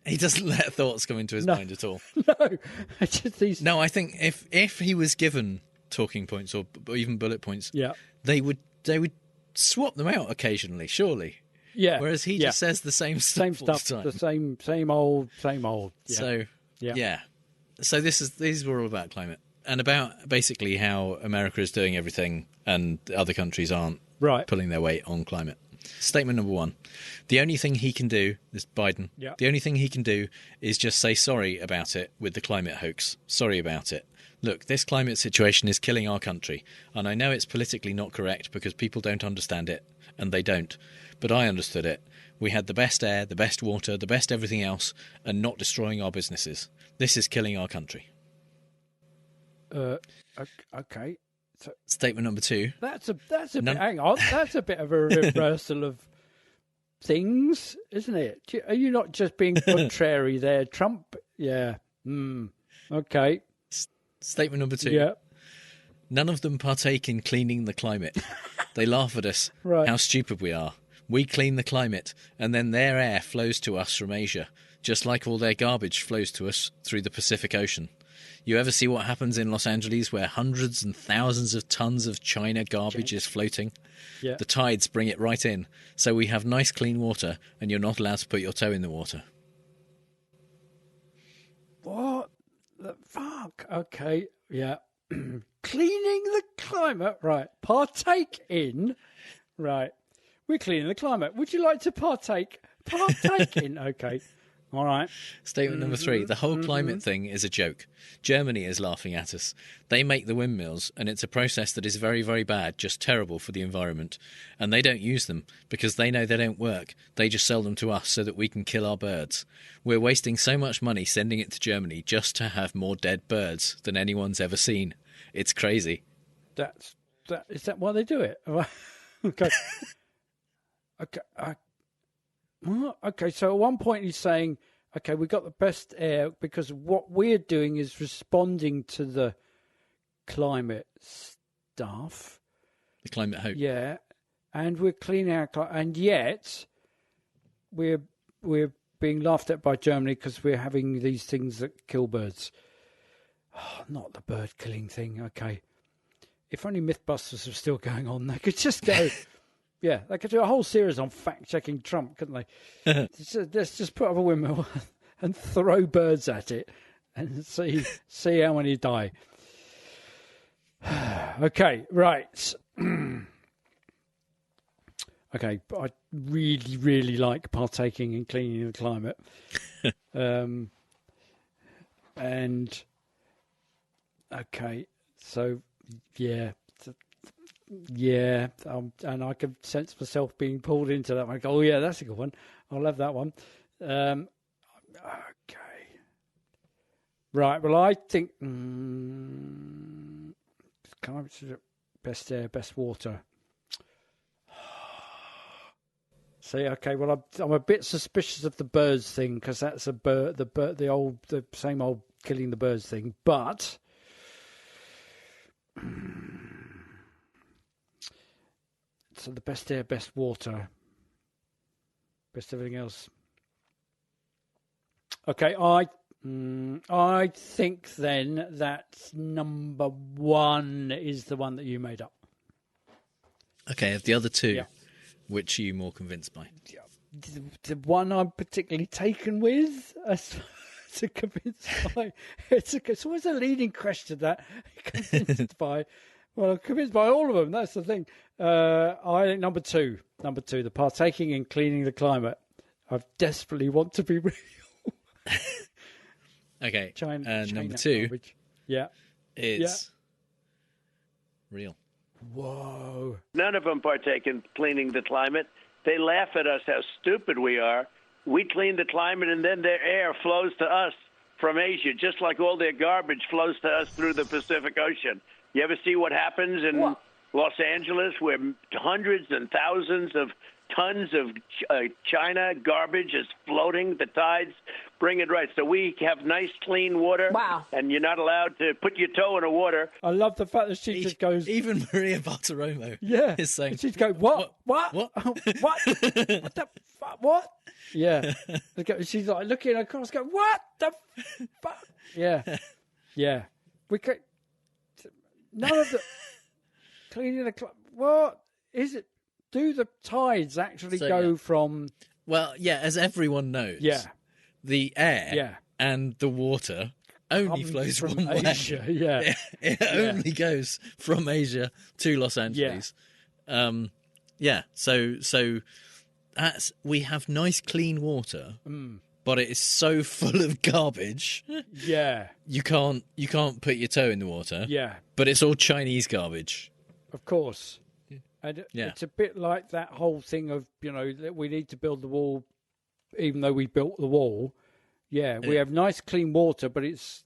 He doesn't let thoughts come into his mind at all. No, it's just these. No, I think if he was given talking points or even bullet points, they would swap them out occasionally, surely. Yeah. Whereas he just says the same stuff all the time. the same old. Yeah. So these were all about climate and about basically how America is doing everything and other countries aren't pulling their weight on climate. Statement number 1. The only thing he can do, this Biden, the only thing he can do is just say sorry about it with the climate hoax. Sorry about it. Look, this climate situation is killing our country, and I know it's politically not correct because people don't understand it, and they don't. But I understood it. We had the best air, the best water, the best everything else, and not destroying our businesses. This is killing our country. Okay. So, statement number 2. That's a bit. Hang on. That's a bit of a reversal of things, isn't it? Are you not just being contrary there, Trump? Yeah. Okay. Statement number 2. Yeah. None of them partake in cleaning the climate. They laugh at us. How stupid we are. We clean the climate, and then their air flows to us from Asia, just like all their garbage flows to us through the Pacific Ocean. You ever see what happens in Los Angeles where hundreds and thousands of tons of China garbage is floating? Yeah. The tides bring it right in, so we have nice clean water, and you're not allowed to put your toe in the water. What the fuck? Okay, yeah. Cleaning the climate, right. Partake in, right. We're cleaning the climate. Would you like to partake in? Okay. All right. Statement number 3. The whole climate thing is a joke. Germany is laughing at us. They make the windmills, and it's a process that is very, very bad, just terrible for the environment. And they don't use them because they know they don't work. They just sell them to us so that we can kill our birds. We're wasting so much money sending it to Germany just to have more dead birds than anyone's ever seen. It's crazy. Is that why they do it? Okay. Okay, so at one point he's saying, okay, we got the best air because what we're doing is responding to the climate stuff. The climate hoax. Yeah, and we're cleaning our climate, and yet we're being laughed at by Germany because we're having these things that kill birds. Oh, not the bird killing thing, okay. If only Mythbusters were still going on, they could just go... Yeah, they could do a whole series on fact-checking Trump, couldn't they? Let's just put up a windmill and throw birds at it and see how many die. Okay, right. Okay, but I really, really like partaking in cleaning the climate. And Okay, so yeah, and I can sense myself being pulled into that one. I go, oh yeah, that's a good one. I'll have that one. Okay, right. Well, I think best air, best water. See, okay. Well, I'm a bit suspicious of the birds thing because that's a bird, the same old killing the birds thing. But so the best air, best water, best everything else. Okay, I think then that number one is the one that you made up. Okay, of the other two, Yeah. which are you more convinced by? The one I'm particularly taken with to convince by. It's always a leading question that convinced by. Well, I'm convinced by all of them. That's the thing. I think number two, the partaking in cleaning the climate. I desperately want to be real. Okay, China number two, garbage. Yeah, it's real. Whoa. None of them partake in cleaning the climate. They laugh at us how stupid we are. We clean the climate, and then their air flows to us from Asia, just like all their garbage flows to us through the Pacific Ocean. You ever see what happens in Los Angeles, where hundreds and thousands of tons of China garbage is floating? The tides bring it right. So we have nice, clean water. Wow. And you're not allowed to put your toe in the water. I love the fact that she just goes... Even Maria Bartiromo is saying... She'd go, what? What? What? What the fuck? What? Yeah. She's like looking across going, what the fuck? Yeah. Yeah. We could... None of the... Cleaning the... What is it? Do the tides actually go from... Well, yeah, as everyone knows, the air and the water only flows from one Asia, way. yeah. It only goes from Asia to Los Angeles. So that's, we have nice clean water, but it is so full of garbage. Yeah. You can't put your toe in the water. Yeah. But it's all Chinese garbage. Of course. And it's a bit like that whole thing of, that we need to build the wall, even though we built the wall. Yeah, we have nice clean water, but it's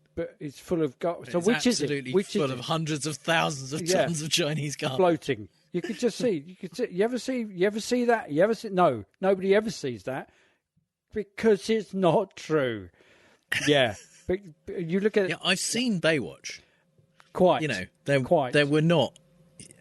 full of garbage. So which is it? Which full is of hundreds of thousands of tons of Chinese garbage floating. You could just see. You ever see that? No, nobody ever sees that because it's not true. Yeah, but you look at. Yeah, I've seen Baywatch. Quite. There were not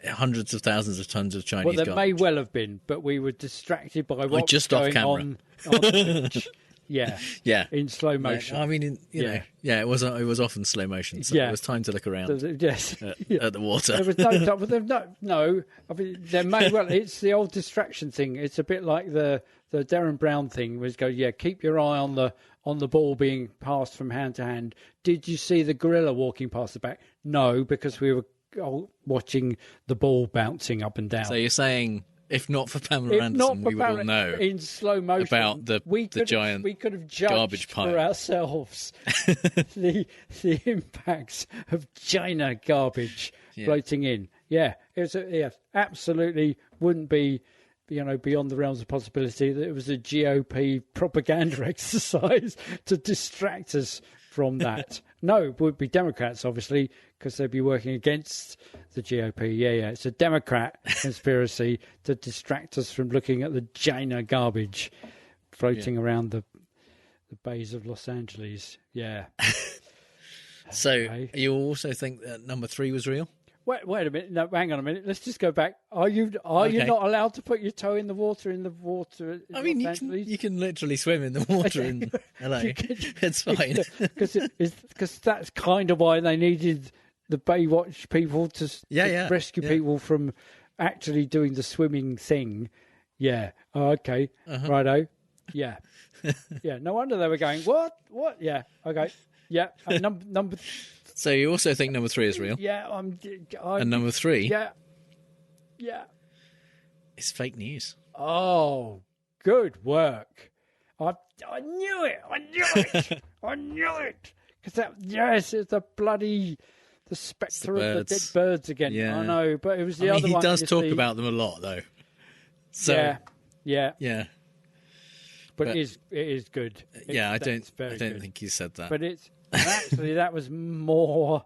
hundreds of thousands of tons of Chinese garbage. Well, there may well have been, but we were distracted by what just was off going camera. on the beach. Yeah, in slow motion. I mean, it was often slow motion, so it was time to look around. Yes, at the water. There was no. I mean, there may well. It's the old distraction thing. It's a bit like the Darren Brown thing, was keep your eye on the ball being passed from hand to hand. Did you see the gorilla walking past the back? No, because we were watching the ball bouncing up and down. So you're saying, if not for Pamela Anderson, we would all know in slow motion about the giant we could have judged garbage pile for ourselves the impacts of China garbage floating in. Yeah, absolutely wouldn't be beyond the realms of possibility that it was a GOP propaganda exercise to distract us from that. No, it would be Democrats, obviously, because they'd be working against the GOP. Yeah. It's a Democrat conspiracy to distract us from looking at the China garbage floating around the bays of Los Angeles. Yeah. So you also think that number 3 was real? Wait a minute. No, hang on a minute. Let's just go back. Are you not allowed to put your toe in the water I mean, you can literally swim in the water in LA. It's fine. Because that's kind of why they needed the Baywatch people to rescue people from actually doing the swimming thing. Yeah. Oh, okay. Righto. Yeah. Yeah. No wonder they were going, what? Yeah. Okay. Yeah. Number. So you also think number 3 is real? Yeah, and number 3? Yeah. It's fake news. Oh, good work. I knew it. I knew it. Because it's a bloody The spectre of the dead birds again. Yeah. I know, but it was the other he one. does talk about them a lot, though. So, yeah. But it is good. I don't think he said that. But actually that was more.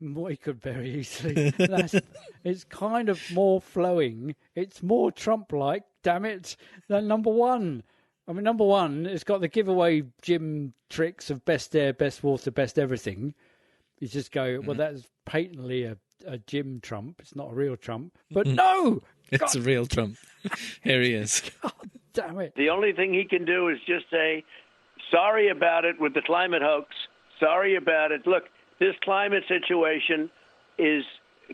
He could very easily. It's kind of more flowing. It's more Trump-like, damn it, than number one. I mean, number one, it's got the giveaway gym tricks of best air, best water, best everything. You just go, well, that's patently a gym Trump. It's not a real Trump. But no! It's a real Trump. Here he is. God damn it. The only thing he can do is just say, sorry about it with the climate hoax. Sorry about it. Look, this climate situation is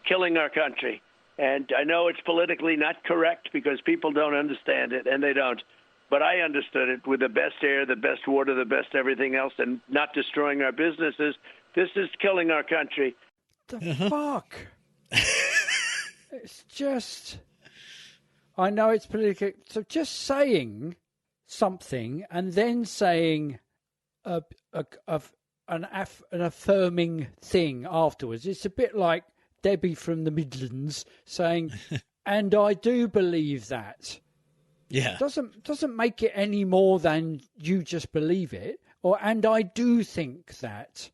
killing our country. And I know it's politically not correct because people don't understand it, and they don't. But I understood it with the best air, the best water, the best everything else, and not destroying our businesses. This is killing our country. The fuck? It's just... I know it's political. So just saying something and then saying an affirming thing afterwards. It's a bit like Debbie from the Midlands saying, and I do believe that. Yeah. Doesn't make it any more than you just believe it, or and I do think that.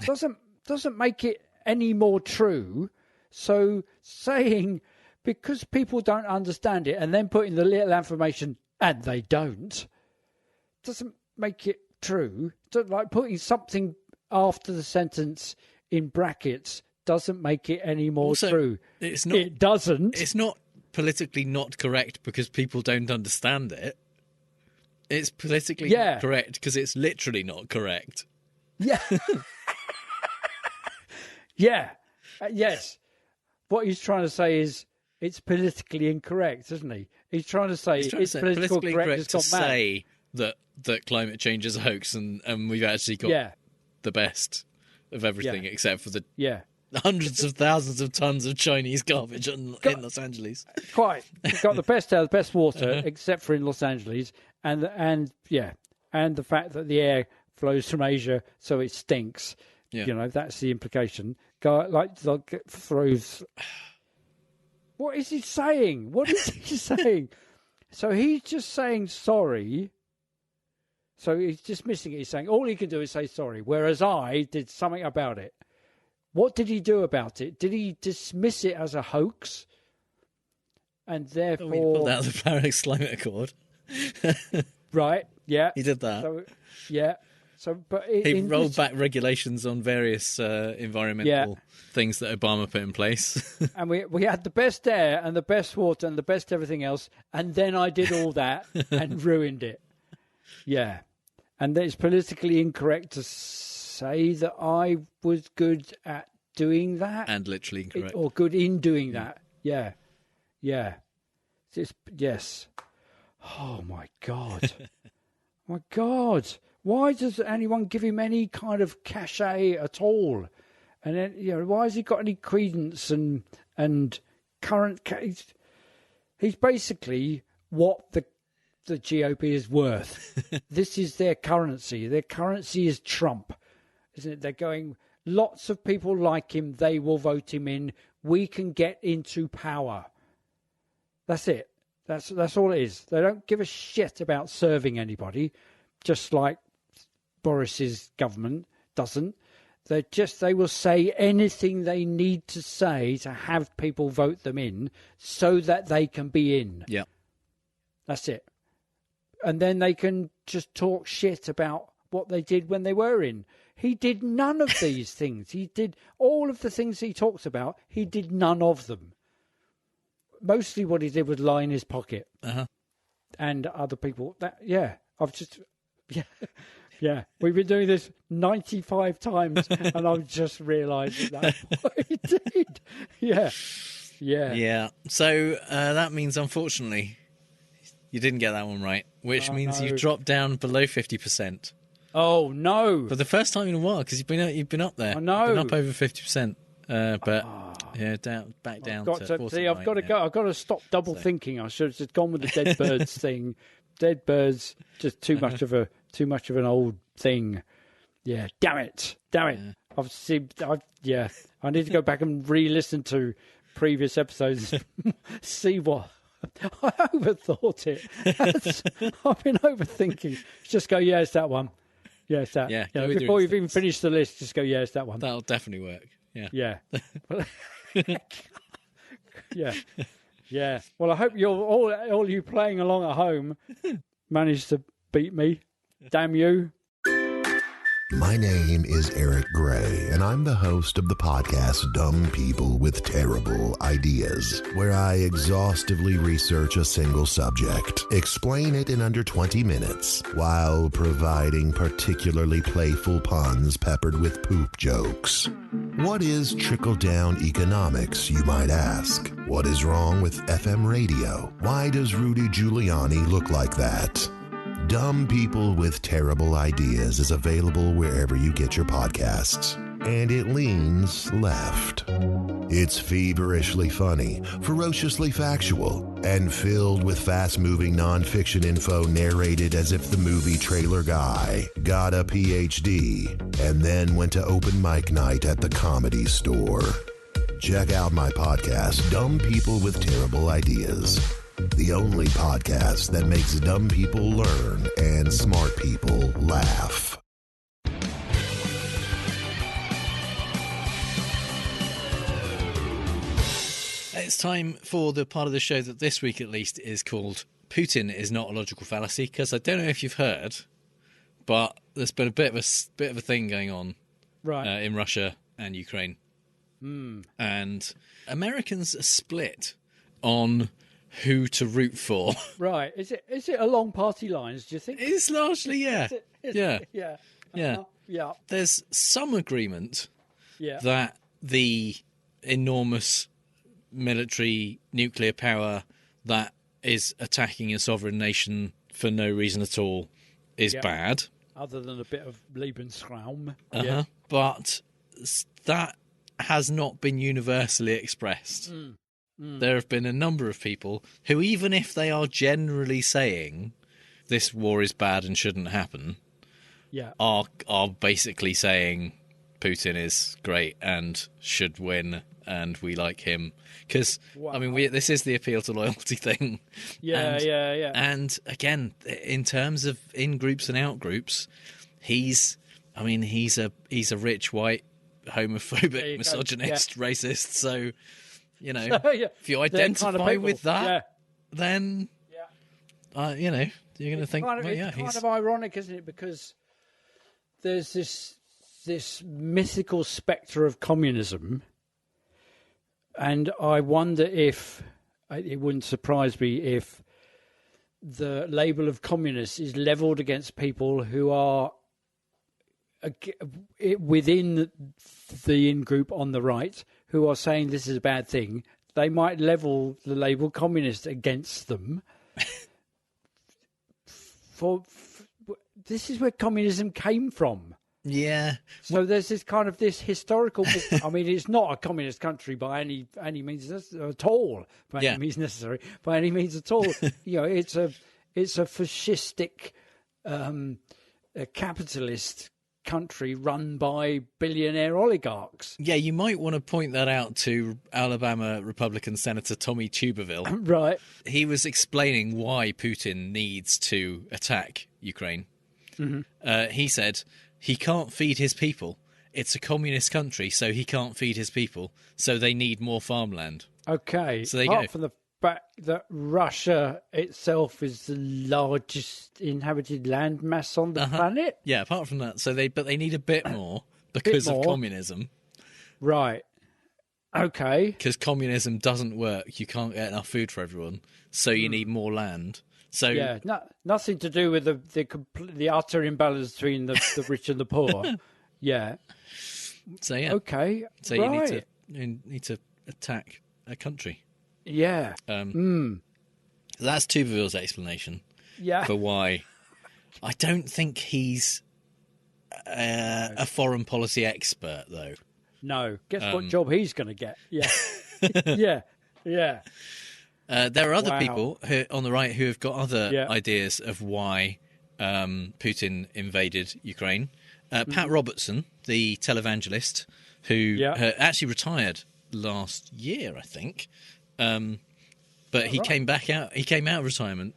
Doesn't make it any more true. So saying because people don't understand it and then putting the little affirmation and they don't doesn't make it true. Like putting something after the sentence in brackets doesn't make it any more true. It's not. It doesn't. It's not politically not correct because people don't understand it. It's politically not correct because it's literally not correct. Yeah. Yeah. Yes. What he's trying to say is it's politically incorrect, isn't he? He's trying to say it's politically correct to say that climate change is a hoax and we've actually got the best of everything except for the hundreds of thousands of tons of Chinese garbage in Los Angeles. Quite. We've got the best air, the best water, except for in Los Angeles, and the fact that the air flows from Asia, so it stinks. Yeah. You know, that's the implication. Guy throws. What is he saying? What is he saying? So he's just saying sorry. So he's dismissing it. He's saying all he can do is say sorry, whereas I did something about it. What did he do about it? Did he dismiss it as a hoax? And therefore... We pulled out the Paris Climate Accord. Right, yeah. He did that. So, yeah. So, but he rolled back regulations on various environmental things that Obama put in place. And we had the best air and the best water and the best everything else, and then I did all that and ruined it. Yeah. And it's politically incorrect to say that I was good at doing that. And literally incorrect. Or good in doing that. Yeah. Yeah. Yes. Oh, my God. My God. Why does anyone give him any kind of cachet at all? And then, why has he got any credence and current? He's basically what the GOP is worth. This is their currency. Their currency is Trump, isn't it? They're going. Lots of people like him. They will vote him in. We can get into power. That's it. That's all it is. They don't give a shit about serving anybody, just like Boris's government doesn't. They will say anything they need to say to have people vote them in so that they can be in. Yeah. That's it. And then they can just talk shit about what they did when they were in. He did none of these things. He did all of the things he talks about. He did none of them. Mostly what he did was lie in his pocket. Uh-huh. And other people. Yeah, we've been doing this 95 times, and I've just realised that's what he did. Yeah. Yeah. So that means, unfortunately, you didn't get that one right, which means you've dropped down below 50%. Oh no! For the first time in a while, because you've been up there. I know. You've been up over 50%, but back down to 40. I've got to go. I've got to stop double thinking. I should have just gone with the dead birds thing. Dead birds, just too much of an old thing. Yeah, damn it. I need to go back and re-listen to previous episodes, see what. I overthought it. I've been overthinking. Just go, yeah, it's that one. Yeah, it's that. Yeah, before you've even finished the list, just go, yeah, it's that one. That'll definitely work. Yeah. Yeah. Yeah. Well, I hope you're all you playing along at home managed to beat me. Damn you. My name is Eric Gray, and I'm the host of the podcast Dumb People with Terrible Ideas, where I exhaustively research a single subject, explain it in under 20 minutes, while providing particularly playful puns peppered with poop jokes. What is trickle-down economics, you might ask? What is wrong with FM radio? Why does Rudy Giuliani look like that? Dumb People with Terrible Ideas is available wherever you get your podcasts, and it leans left. It's feverishly funny, ferociously factual, and filled with fast-moving nonfiction info narrated as if the movie trailer guy got a PhD and then went to open mic night at the Comedy Store. Check out my podcast, Dumb People with Terrible Ideas. The only podcast that makes dumb people learn and smart people laugh. It's time for the part of the show that this week at least is called Putin is Not a Logical Fallacy, because I don't know if you've heard, but there's been a bit of a thing going on in Russia and Ukraine. And Americans are split on who to root for. Right. Is it along party lines, do you think? It's largely, yeah. Yeah. Yeah. Yeah. There's some agreement Yeah. that the enormous military nuclear power that is attacking a sovereign nation for no reason at all is bad. Other than a bit of Lebensraum. Yeah. But that has not been universally expressed. There have been a number of people who, even if they are generally saying this war is bad and shouldn't happen, are basically saying Putin is great and should win and we like him. Because, I mean, this is the appeal to loyalty thing. Yeah. And again, in terms of in-groups and out-groups, he's a rich, white, homophobic, misogynist, racist, so... You know, if you identify with that, then, you're going to think, it's kind of ironic, isn't it? Because there's this mythical spectre of communism, and I wonder if, it wouldn't surprise me if the label of communist is levelled against people who are within the in-group on the right, who are saying this is a bad thing. They might level the label communist against them. This is where communism came from. Yeah. So there's this historical... I mean, it's not a communist country by any means at all. Any means necessary. By any means at all. It's a fascistic capitalist country run by billionaire oligarchs. Yeah, you might want to point that out to Alabama Republican Senator Tommy Tuberville. Right. He was explaining why Putin needs to attack Ukraine. Mm-hmm. He said he can't feed his people. It's a communist country, so he can't feed his people. So they need more farmland. Okay. So there you Apart go. from the fact that Russia itself is the largest inhabited landmass on the planet. Yeah, apart from that. But they need a bit more because of communism. Right. Okay. Because communism doesn't work. You can't get enough food for everyone. So you need more land. So nothing to do with the utter imbalance between the rich and the poor. Yeah. So yeah. Okay. So right. you need to attack a country. Yeah. That's Tuberville's explanation. Yeah. For why I don't think he's a foreign policy expert, though. No. Guess what job he's going to get? Yeah. Yeah. There are other people on the right who have got other ideas of why Putin invaded Ukraine. Pat Robertson, the televangelist, who actually retired last year, I think, but he came back out. He came out of retirement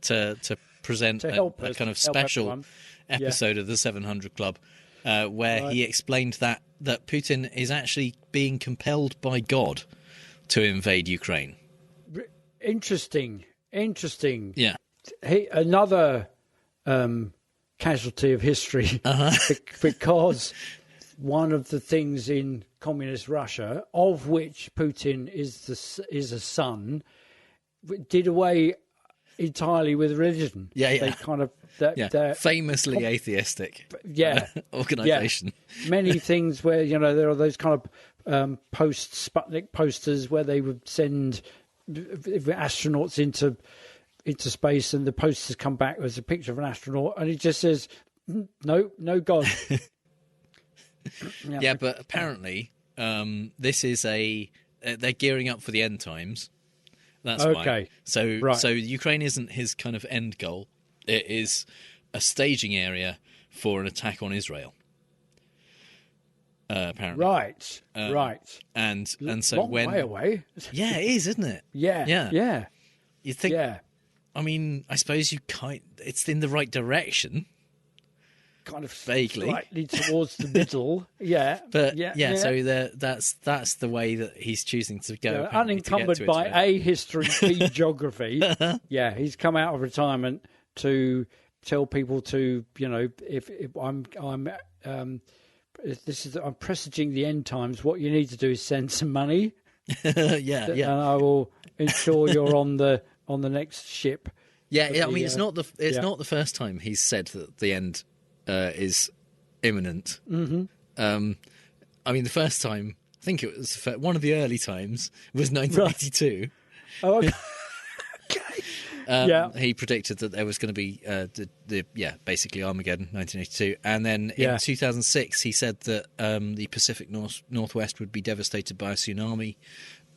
to present a kind of special episode of the 700 Club, where he explained that Putin is actually being compelled by God to invade Ukraine. Interesting. Yeah. Another casualty of history, because one of the things in communist Russia, of which Putin is a son, did away entirely with religion. They kind of famously atheistic. Organization. Many things where there are those kind of Sputnik posters where they would send astronauts into space, and the posters come back as a picture of an astronaut, and it just says, "No God." But apparently, this is they're gearing up for the end times. That's why. So Ukraine isn't his kind of end goal. It is a staging area for an attack on Israel. Apparently, right. And so long way away. Yeah, it is, isn't it? Yeah. You think? Yeah. I mean, I suppose it's in the right direction. Kind of vaguely, slightly towards the middle. But so that's the way that he's choosing to go. Unencumbered by A, history, B, geography. He's come out of retirement to tell people to, if I'm presaging the end times. What you need to do is send some money. And I will ensure you're on the next ship. I mean, it's not the first time he's said that the end is imminent. Mm-hmm. I mean, the first time, I think it was one of the early times, was 1982. Oh, okay. He predicted that there was going to be basically Armageddon, 1982, and then in 2006 he said that the Pacific Northwest would be devastated by a tsunami.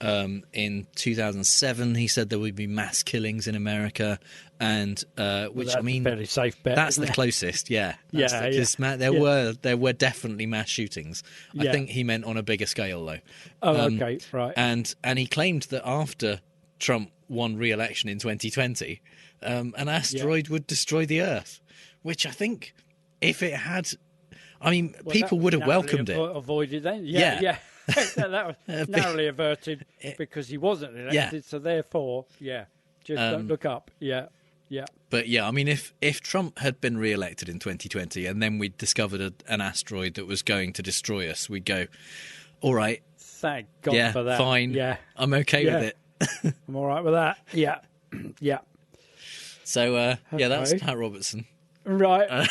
In 2007 he said there would be mass killings in America, and which I mean, fairly safe bet. That's the closest, because there were definitely mass shootings. I think he meant on a bigger scale though. Okay, right. And he claimed that after Trump won re-election in 2020, an asteroid would destroy the Earth, which I think if it had, I mean, people would have welcomed it. Avoided then. Yeah. That was narrowly averted because he wasn't elected, so therefore, just don't look up. But I mean, if Trump had been re-elected in 2020 and then we'd discovered an asteroid that was going to destroy us, we'd go, all right. Thank God for that. Fine. I'm okay with it. I'm all right with that. Yeah. So, that's Pat Robertson. Right.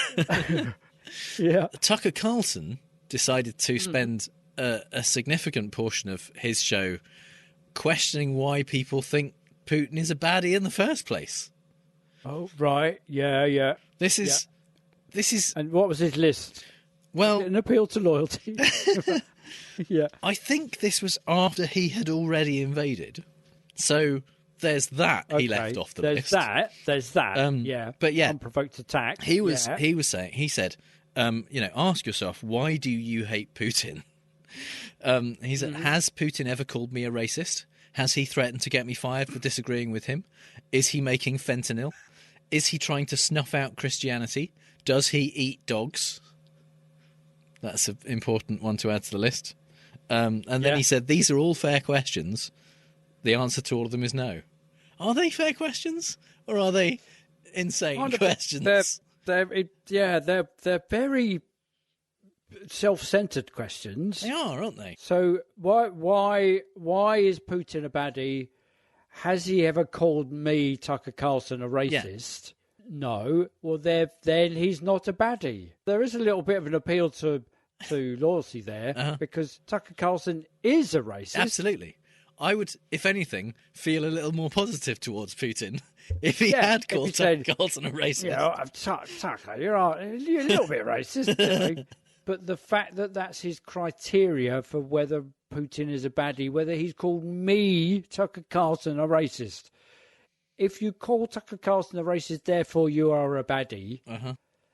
Tucker Carlson decided to spend a significant portion of his show questioning why people think Putin is a baddie in the first place. Oh, right. Yeah. This is. And what was his list? Well, an appeal to loyalty. I think this was after he had already invaded. So there's that he left off the list. There's that. But unprovoked attack. He said, ask yourself, why do you hate Putin? He said, has Putin ever called me a racist? Has he threatened to get me fired for disagreeing with him? Is he making fentanyl? Is he trying to snuff out Christianity? Does he eat dogs? That's an important one to add to the list. And then he said, these are all fair questions. The answer to all of them is no. Are they fair questions? Or are they insane questions? They're very self-centered questions. They are, aren't they? So why is Putin a baddie? Has he ever called me, Tucker Carlson, a racist? No. Well, then he's not a baddie. There is a little bit of an appeal to loyalty there because Tucker Carlson is a racist. Absolutely. I would, if anything, feel a little more positive towards Putin if he had called Tucker Carlson a racist. Tucker, you're a little bit racist. But the fact that that's his criteria for whether Putin is a baddie, whether he's called me, Tucker Carlson, a racist. If you call Tucker Carlson a racist, therefore you are a baddie,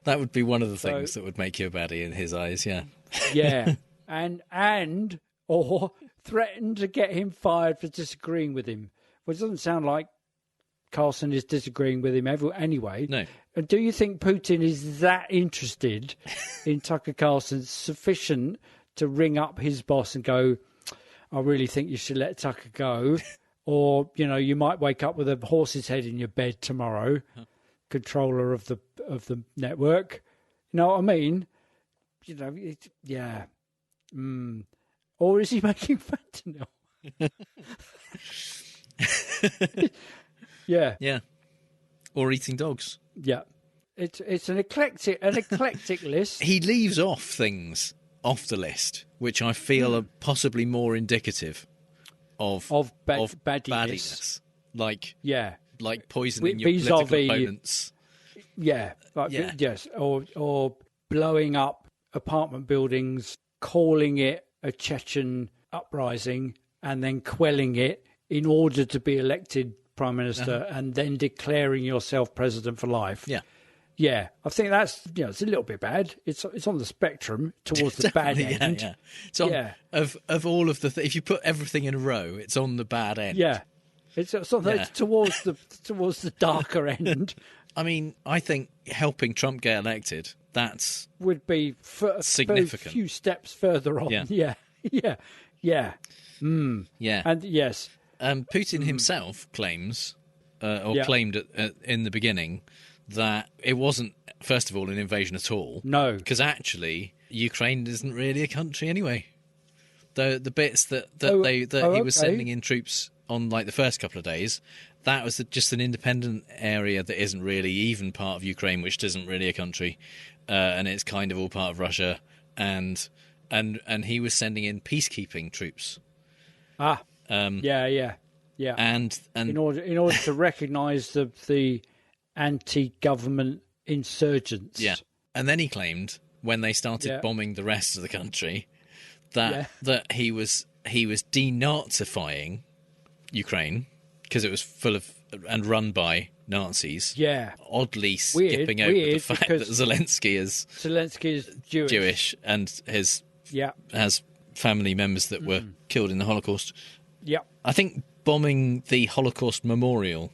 That would be one of the things that would make you a baddie in his eyes, yeah. Yeah, and or threaten to get him fired for disagreeing with him. Well, it doesn't sound like Carlson is disagreeing with him anyway. No. And do you think Putin is that interested in Tucker Carlson sufficient to ring up his boss and go, I really think you should let Tucker go? Or, you might wake up with a horse's head in your bed tomorrow, controller of the network. You know what I mean? Yeah. Or is he making fentanyl? Yeah. Yeah. Or eating dogs. Yeah. It's an eclectic list. He leaves off things off the list, which I feel are possibly more indicative of baddiness. Like poisoning your political opponents. Yeah. Yes. Or blowing up apartment buildings, calling it a Chechen uprising and then quelling it in order to be elected Prime Minister and then declaring yourself president for life. Yeah. Yeah, I think that's it's a little bit bad. It's on the spectrum towards the bad end. Yeah. It's on, of all of the if you put everything in a row, it's on the bad end. Yeah, it's towards the darker end. I mean, I think helping Trump get elected would be significant. A few steps further on. Yeah. Yeah. And yes, Putin himself claims claimed in the beginning that it wasn't, first of all, an invasion at all. No. Because actually, Ukraine isn't really a country anyway. The bits that he was sending in troops on like the first couple of days, that was just an independent area that isn't really even part of Ukraine, which isn't really a country, and it's kind of all part of Russia. And he was sending in peacekeeping troops. Yeah. And in order to recognise the anti-government insurgents. Yeah. And then he claimed when they started bombing the rest of the country that he was denazifying Ukraine because it was full of and run by Nazis. Yeah. Oddly skipping over the fact that Zelensky is Jewish and has family members that were killed in the Holocaust. Yeah. I think bombing the Holocaust memorial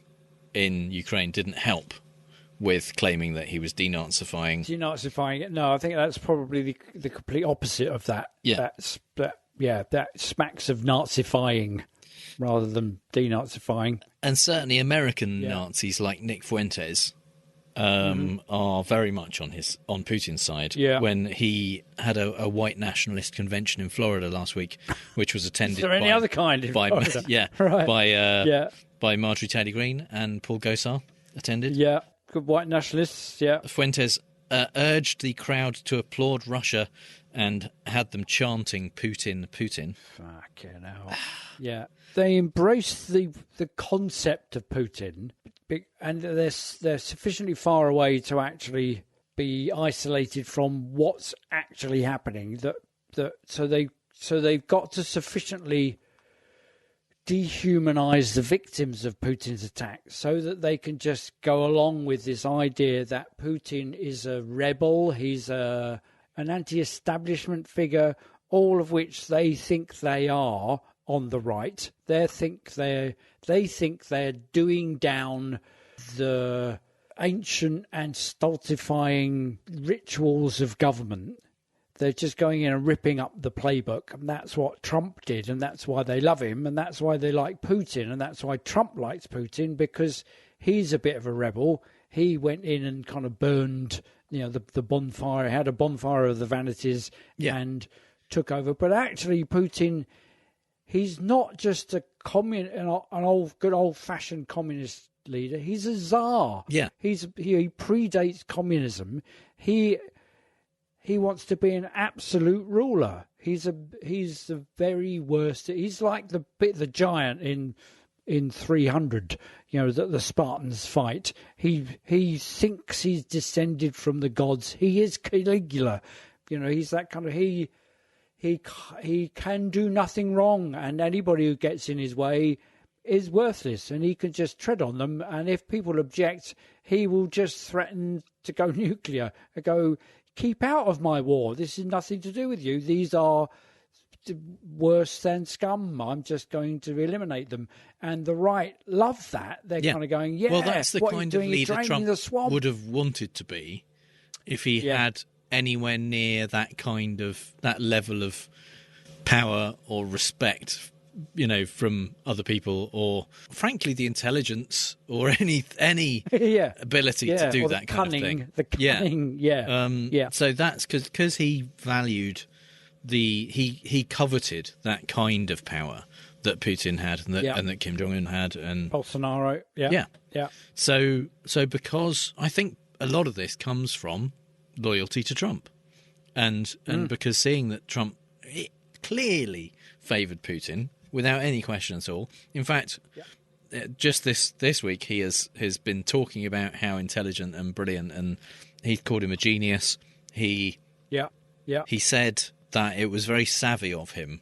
in Ukraine didn't help with claiming that he was denazifying. Denazifying it? No, I think that's probably the complete opposite of that. Yeah. That smacks of Nazifying rather than denazifying. And certainly American Nazis like Nick Fuentes are very much on Putin's side. Yeah. When he had a white nationalist convention in Florida last week, which was attended Is there any other kind in Florida? Right. By Marjorie Taylor Greene and Paul Gosar attended. Yeah, good white nationalists, yeah. Fuentes urged the crowd to applaud Russia and had them chanting Putin, Putin. Fucking hell. Yeah. They embrace the concept of Putin, and they're sufficiently far away to actually be isolated from what's actually happening. So they've got to sufficiently dehumanize the victims of Putin's attack so that they can just go along with this idea that Putin is a rebel, he's an anti-establishment figure, all of which they think they are on the right. They think they're doing down the ancient and stultifying rituals of government. They're just going in and ripping up the playbook, and that's what Trump did, and that's why they love him, and that's why they like Putin, and that's why Trump likes Putin, because he's a bit of a rebel. He went in and kind of burned, the bonfire, had a bonfire of the vanities and took over. But actually, Putin, he's not just an good old-fashioned communist leader. He's a czar. Yeah, he predates communism. He wants to be an absolute ruler. He's the very worst. He's like the giant in 300. That the Spartans fight. He thinks he's descended from the gods. He is Caligula. He's that kind of he can do nothing wrong, and anybody who gets in his way is worthless, and he can just tread on them. And if people object, he will just threaten to go nuclear and go, keep out of my war. This is nothing to do with you. These are worse than scum. I'm just going to eliminate them. And the right love that. They're kind of going, well, that's the kind of leader Trump would have wanted to be if he had anywhere near that kind of, that level of power or respect, you know, from other people, or frankly the intelligence or any ability to do that kind of thing. The cunning, So that's because he valued he coveted that kind of power that Putin had and that Kim Jong-un had and Bolsonaro. So because I think a lot of this comes from loyalty to Trump, and because seeing that Trump clearly favoured Putin without any question at all. In fact, just this week he has been talking about how intelligent and brilliant, and he called him a genius. He said that it was very savvy of him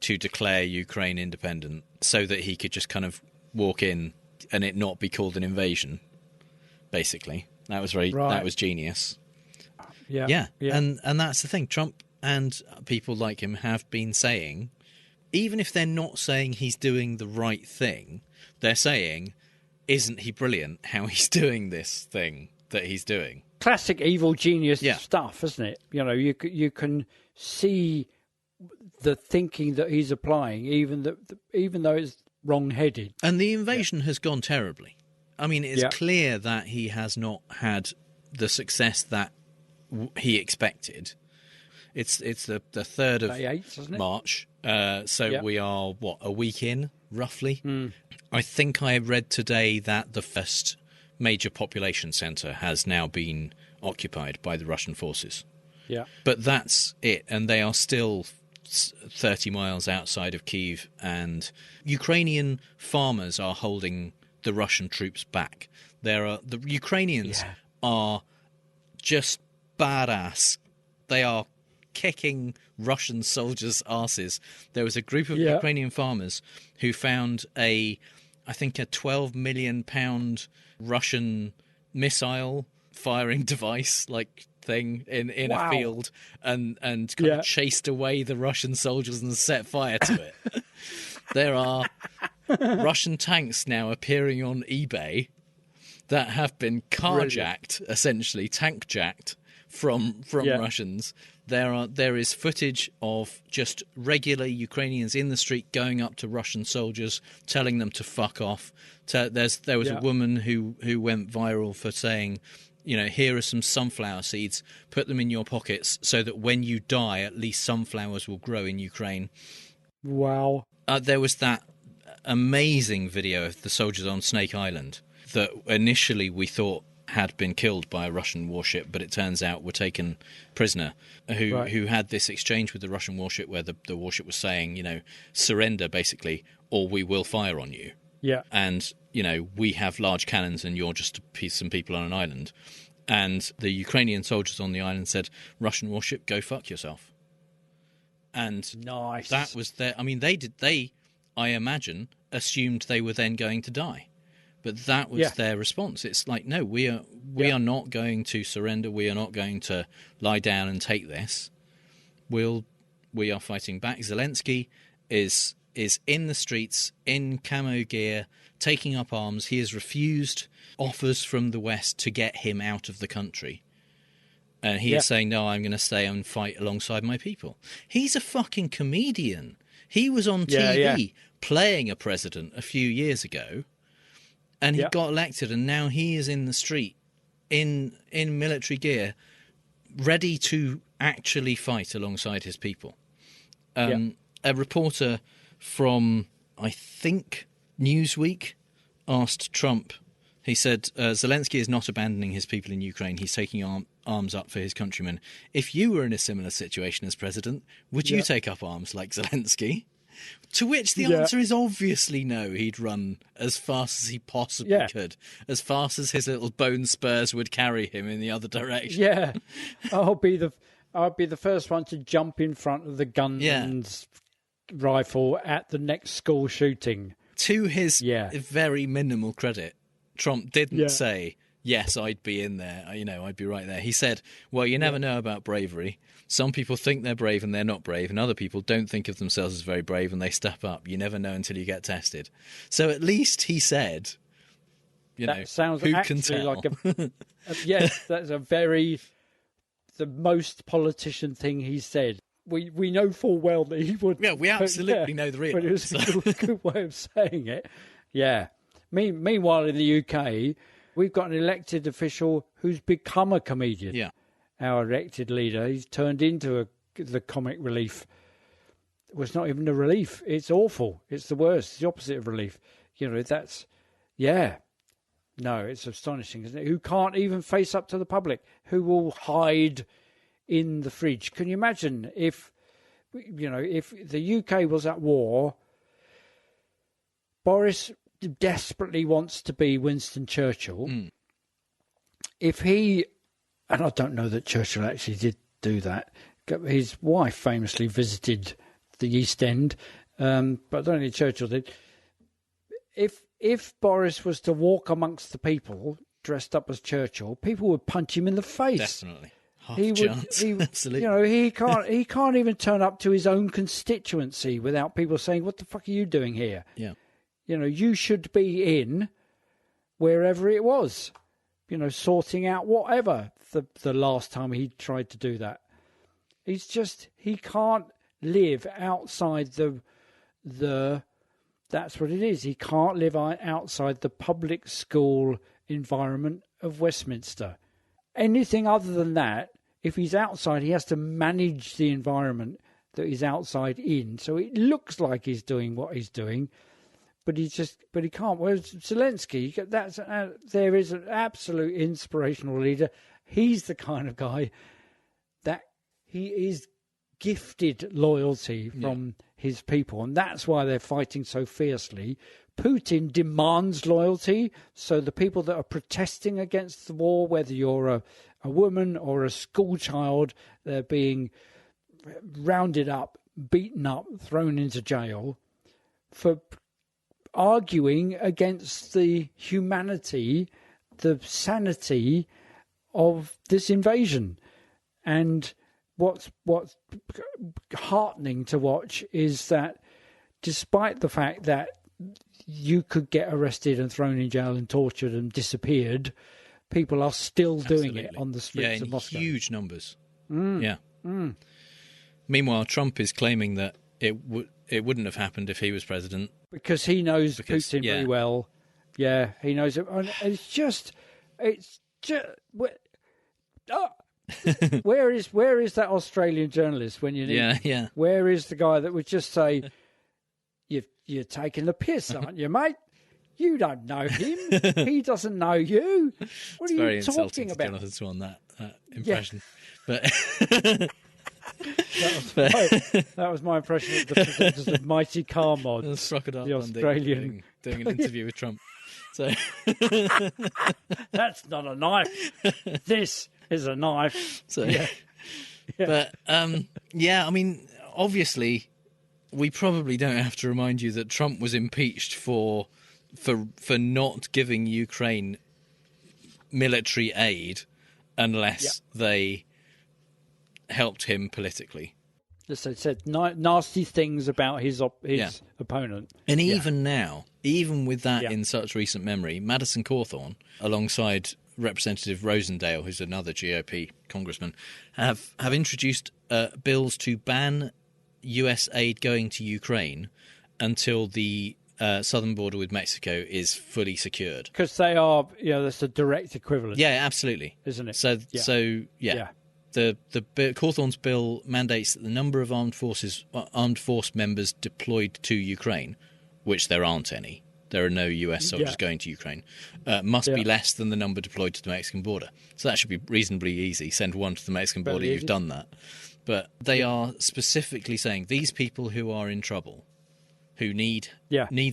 to declare Ukraine independent so that he could just kind of walk in and it not be called an invasion. Basically, that was that was genius. And that's the thing. Trump and people like him have been saying, even if they're not saying he's doing the right thing, they're saying, isn't he brilliant how he's doing this thing that he's doing? Classic evil genius stuff, isn't it? You know, you can see the thinking that he's applying, even though it's wrong-headed. And the invasion has gone terribly. I mean, it's clear that he has not had the success that he expected. It's the 3rd of 8th, isn't it? March, so we are, a week in, roughly? I think I read today that the first major population centre has now been occupied by the Russian forces. Yeah. But that's it, and they are still 30 miles outside of Kyiv, and Ukrainian farmers are holding the Russian troops back. The Ukrainians are just badass. They are kicking Russian soldiers' asses. There was a group of Ukrainian farmers who found I think a £12 million Russian missile firing device thing in a field and kind of chased away the Russian soldiers and set fire to it. There are Russian tanks now appearing on eBay that have been carjacked, essentially tank-jacked from Russians. There is footage of just regular Ukrainians in the street going up to Russian soldiers, telling them to fuck off. There was a woman who went viral for saying, you know, here are some sunflower seeds, put them in your pockets so that when you die, at least sunflowers will grow in Ukraine. Wow. There was that amazing video of the soldiers on Snake Island that initially we thought had been killed by a Russian warship, but it turns out were taken prisoner, who had this exchange with the Russian warship where the warship was saying, you know, surrender basically, or we will fire on you. Yeah. And, you know, we have large cannons and you're just some people on an island. And the Ukrainian soldiers on the island said, Russian warship, go fuck yourself. And nice. That was their... I mean, they, I imagine, assumed they were then going to die. But that was their response. It's like, no, we are not going to surrender. We are not going to lie down and take this. We are fighting back. Zelensky is in the streets, in camo gear, taking up arms. He has refused offers from the West to get him out of the country. And he is saying, no, I'm going to stay and fight alongside my people. He's a fucking comedian. He was on TV playing a president a few years ago, and he got elected, and now he is in the street in military gear, ready to actually fight alongside his people. A reporter from, I think, Newsweek asked Trump, he said, Zelensky is not abandoning his people in Ukraine. He's taking arms up for his countrymen. If you were in a similar situation as president, would you take up arms like Zelensky? To which the answer is obviously no. He'd run as fast as he possibly could, as fast as his little bone spurs would carry him in the other direction. Yeah, I'll be the first one to jump in front of the gun's rifle at the next school shooting. to his very minimal credit, Trump didn't say, yes, I'd be in there, I'd be right there. He said, well, you never know about bravery. Some people think they're brave and they're not brave, and other people don't think of themselves as very brave and they step up. You never know until you get tested. So at least he said, sounds who actually can tell? like yes, that's the most politician thing he said. We know full well that he would. Yeah, we absolutely know the real. But it was a good way of saying it. Yeah. Meanwhile, in the UK, we've got an elected official who's become a comedian. Yeah. Our elected leader, he's turned into the comic relief. Well, it's not even a relief. It's awful. It's the worst. It's the opposite of relief. That's... Yeah. No, it's astonishing, isn't it? Who can't even face up to the public, who will hide in the fridge. Can you imagine if the UK was at war, Boris desperately wants to be Winston Churchill. If he, and I don't know that Churchill actually did do that, his wife famously visited the East End, but I don't think Churchill did. If Boris was to walk amongst the people dressed up as Churchill, people would punch him in the face. Definitely. Absolutely. He can't even turn up to his own constituency without people saying, "What the fuck are you doing here?" Yeah. You should be in wherever it was, sorting out whatever. The last time he tried to do that, he can't live outside the. That's what it is. He can't live outside the public school environment of Westminster. Anything other than that, if he's outside, he has to manage the environment that he's outside in. So it looks like he's doing what he's doing, but he can't. Whereas Zelensky, there is an absolute inspirational leader. He's the kind of guy that he is gifted loyalty from his people, and that's why they're fighting so fiercely. Putin demands loyalty, so the people that are protesting against the war, whether you're a woman or a school child, they're being rounded up, beaten up, thrown into jail for arguing against the humanity, the sanity of this invasion. And what's heartening to watch is that despite the fact that you could get arrested and thrown in jail and tortured and disappeared, people are still doing it on the streets of Moscow. Huge numbers. Meanwhile, Trump is claiming that it wouldn't have happened if he was president. Because he knows Putin very well. Yeah, he knows it. And it's just where is that Australian journalist when you need? Yeah. Where is the guy that would just say, "You're taking the piss, aren't you, mate? You don't know him. He doesn't know you. What are you talking about?" Jonathan Swan, that impression, but that was my impression of the presenters of Mighty Car Mod, the Australian doing an interview with Trump. So that's not a knife. This is a knife. So, but I mean, obviously, we probably don't have to remind you that Trump was impeached for not giving Ukraine military aid unless they helped him politically. So it said nasty things about his opponent. And even now, even with that in such recent memory, Madison Cawthorn, alongside Representative Rosendale, who's another GOP congressman, have introduced bills to ban US aid going to Ukraine until the southern border with Mexico is fully secured. Because they are, that's a direct equivalent. Yeah, absolutely. Isn't it? So The Cawthorn's bill mandates that the number of armed force members deployed to Ukraine, which there aren't any, there are no US soldiers going to Ukraine, must be less than the number deployed to the Mexican border. So that should be reasonably easy. Send one to the Mexican border, you've done that. But they are specifically saying these people who are in trouble, who need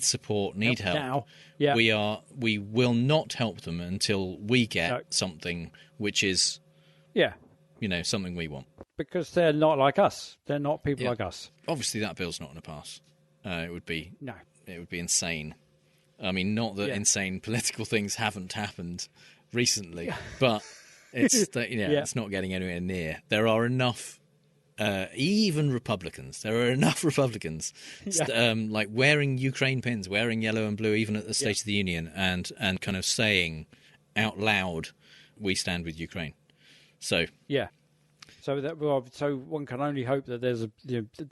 support, need help. Now. We will not help them until we get something which is something we want. Because they're not like us. They're not people like us. Obviously that bill's not going to pass. It would be it would be insane. I mean, not that insane political things haven't happened recently, but it's it's not getting anywhere near. There are enough, even Republicans. There are enough Republicans, like wearing Ukraine pins, wearing yellow and blue, even at the State of the Union, and kind of saying out loud, "We stand with Ukraine." So so one can only hope that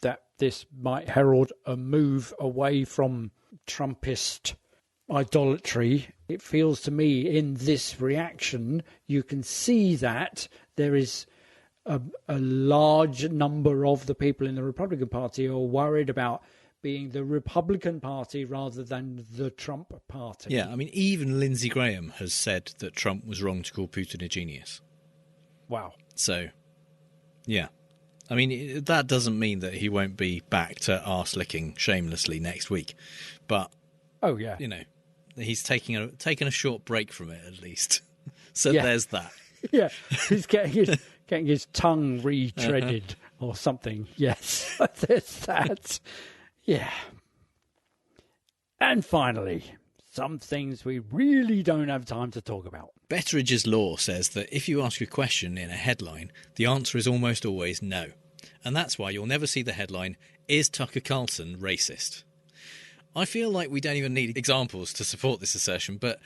that this might herald a move away from Trumpist idolatry. It feels to me in this reaction you can see that there is a large number of the people in the Republican Party are worried about being the Republican Party rather than the Trump Party. Yeah, I mean, even Lindsey Graham has said that Trump was wrong to call Putin a genius. Wow. So, yeah. I mean, that doesn't mean that he won't be back to arse-licking shamelessly next week. But, you know, he's taking a short break from it, at least. So there's that. Yeah, he's getting his tongue retreaded or something. Yes, there's that. Yeah. And finally, some things we really don't have time to talk about. Betteridge's Law says that if you ask a question in a headline, the answer is almost always no. And that's why you'll never see the headline, "Is Tucker Carlson racist?" I feel like we don't even need examples to support this assertion, but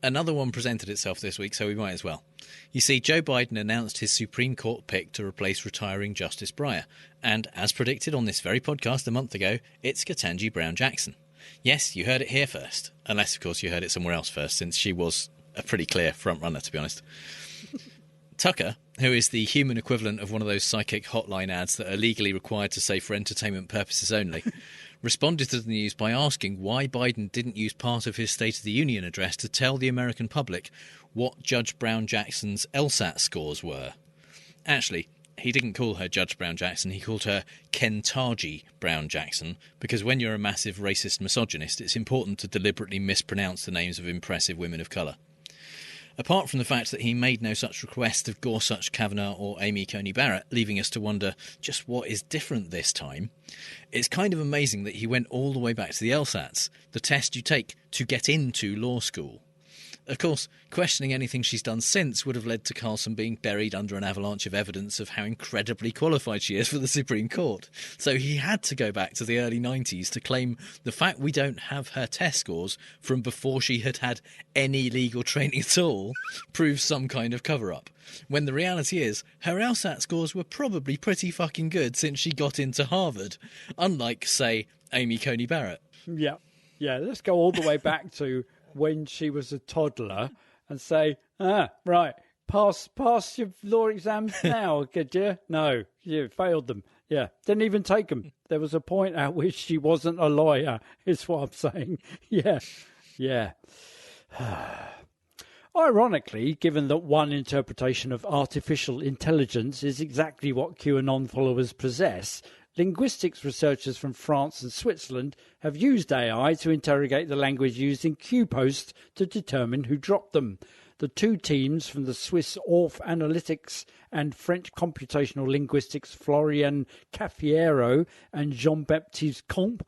another one presented itself this week, so we might as well. You see, Joe Biden announced his Supreme Court pick to replace retiring Justice Breyer, and as predicted on this very podcast a month ago, it's Ketanji Brown Jackson. Yes, you heard it here first, unless, of course, you heard it somewhere else first, since she was a pretty clear front-runner, to be honest. Tucker, who is the human equivalent of one of those psychic hotline ads that are legally required to say for entertainment purposes only, responded to the news by asking why Biden didn't use part of his State of the Union address to tell the American public what Judge Brown Jackson's LSAT scores were. Actually, he didn't call her Judge Brown Jackson, he called her Ketanji Brown Jackson, because when you're a massive racist misogynist, it's important to deliberately mispronounce the names of impressive women of colour. Apart from the fact that he made no such request of Gorsuch, Kavanaugh or Amy Coney Barrett, leaving us to wonder just what is different this time, it's kind of amazing that he went all the way back to the LSATs, the test you take to get into law school. Of course, questioning anything she's done since would have led to Carlson being buried under an avalanche of evidence of how incredibly qualified she is for the Supreme Court. So he had to go back to the early 90s to claim the fact we don't have her test scores from before she had had any legal training at all proves some kind of cover-up. When the reality is, her LSAT scores were probably pretty fucking good since she got into Harvard, unlike, say, Amy Coney Barrett. Yeah, let's go all the way back to when she was a toddler and say, right, pass your law exams now, could you? No, you failed them. Yeah, didn't even take them. There was a point at which she wasn't a lawyer, is what I'm saying. Yeah. Ironically, given that one interpretation of artificial intelligence is exactly what QAnon followers possess, linguistics researchers from France and Switzerland have used AI to interrogate the language used in Q posts to determine who dropped them. The two teams from the Swiss Orff Analytics and French Computational Linguistics, Florian Caffiero and Jean-Baptiste Comte.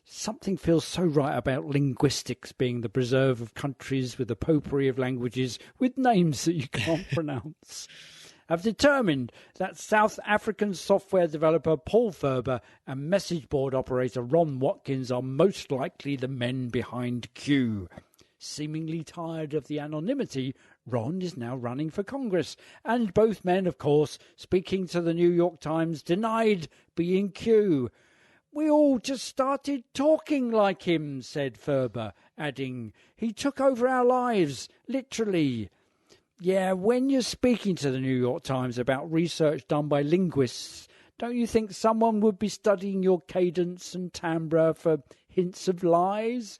Something feels so right about linguistics being the preserve of countries with a potpourri of languages with names that you can't pronounce. Have determined that South African software developer Paul Ferber and message board operator Ron Watkins are most likely the men behind Q. Seemingly tired of the anonymity, Ron is now running for Congress, and both men, of course, speaking to the New York Times, denied being Q. "We all just started talking like him," said Ferber, adding, "He took over our lives, literally." Yeah, when you're speaking to the New York Times about research done by linguists, don't you think someone would be studying your cadence and timbre for hints of lies?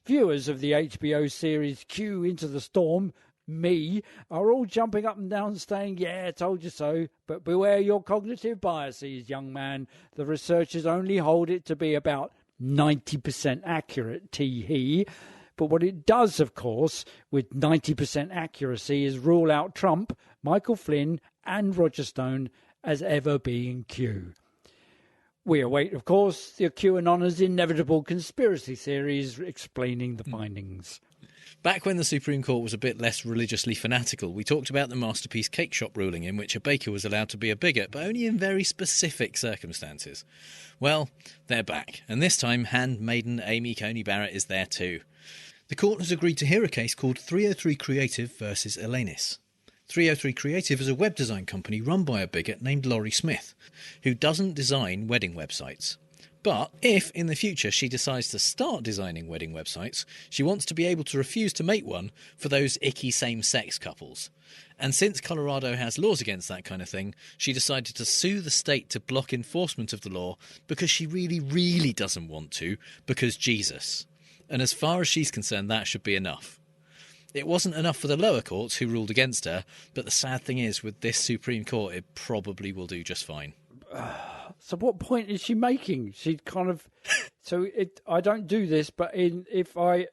Viewers of the HBO series Q Into the Storm, me, are all jumping up and down saying, "Yeah, told you so, but beware your cognitive biases, young man. The researchers only hold it to be about 90% accurate, tee-hee." But what it does, of course, with 90% accuracy is rule out Trump, Michael Flynn and Roger Stone as ever being Q. We await, of course, the QAnon's inevitable conspiracy theories explaining the findings. Back when the Supreme Court was a bit less religiously fanatical, we talked about the Masterpiece Cake Shop ruling in which a baker was allowed to be a bigot, but only in very specific circumstances. Well, they're back, and this time handmaiden Amy Coney Barrett is there too. The court has agreed to hear a case called 303 Creative versus Elanis. 303 Creative is a web design company run by a bigot named Laurie Smith, who doesn't design wedding websites. But if, in the future, she decides to start designing wedding websites, she wants to be able to refuse to make one for those icky same-sex couples. And since Colorado has laws against that kind of thing, she decided to sue the state to block enforcement of the law because she really, really doesn't want to, because Jesus. And as far as she's concerned, that should be enough. It wasn't enough for the lower courts, who ruled against her, but the sad thing is, with this Supreme Court, it probably will do just fine. So what point is she making? She kind of... I don't do this, but if I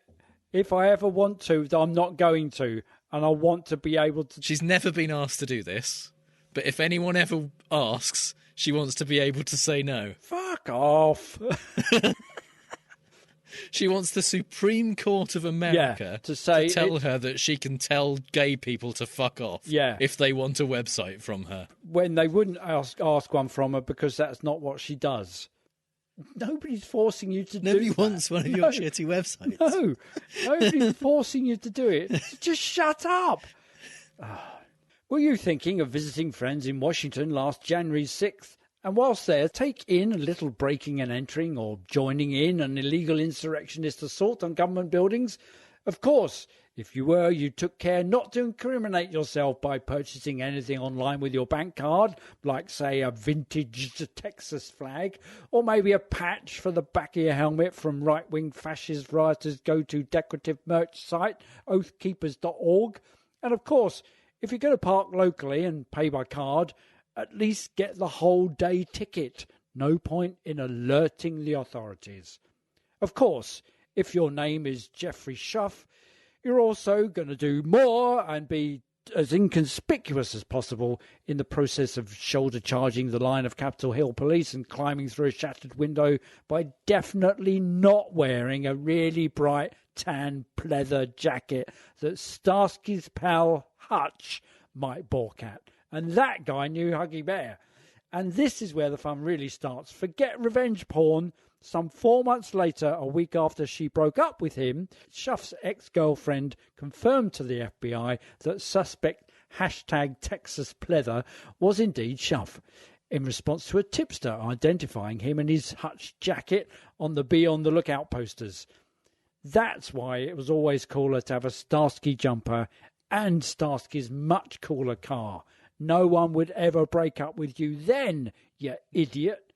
ever want to, I'm not going to, and I want to be able to... She's never been asked to do this, but if anyone ever asks, she wants to be able to say no. Fuck off! She wants the Supreme Court of America to tell her that she can tell gay people to fuck off if they want a website from her. When they wouldn't ask one from her because that's not what she does. Nobody's forcing you to do Nobody that. wants one of your shitty websites. No, nobody's forcing you to do it. Just shut up. Were you thinking of visiting friends in Washington last January 6th? And whilst there, take in a little breaking and entering or joining in an illegal insurrectionist assault on government buildings? Of course, if you were, you took care not to incriminate yourself by purchasing anything online with your bank card, like, say, a vintage Texas flag, or maybe a patch for the back of your helmet from right-wing fascist rioters' go-to decorative merch site, oathkeepers.org. And of course, if you're going to park locally and pay by card, at least get the whole day ticket. No point in alerting the authorities. Of course, if your name is Jeffrey Schuff, you're also going to do more and be as inconspicuous as possible in the process of shoulder charging the line of Capitol Hill police and climbing through a shattered window by definitely not wearing a really bright tan pleather jacket that Starsky's pal Hutch might balk at. And that guy knew Huggy Bear. And this is where the fun really starts. Forget revenge porn. Some 4 months later, a week after she broke up with him, Schuff's ex-girlfriend confirmed to the FBI that suspect #TexasPleather was indeed Schuff, in response to a tipster identifying him and his Hutch jacket on the Be on the Lookout posters. That's why it was always cooler to have a Starsky jumper and Starsky's much cooler car. No one would ever break up with you then, you idiot.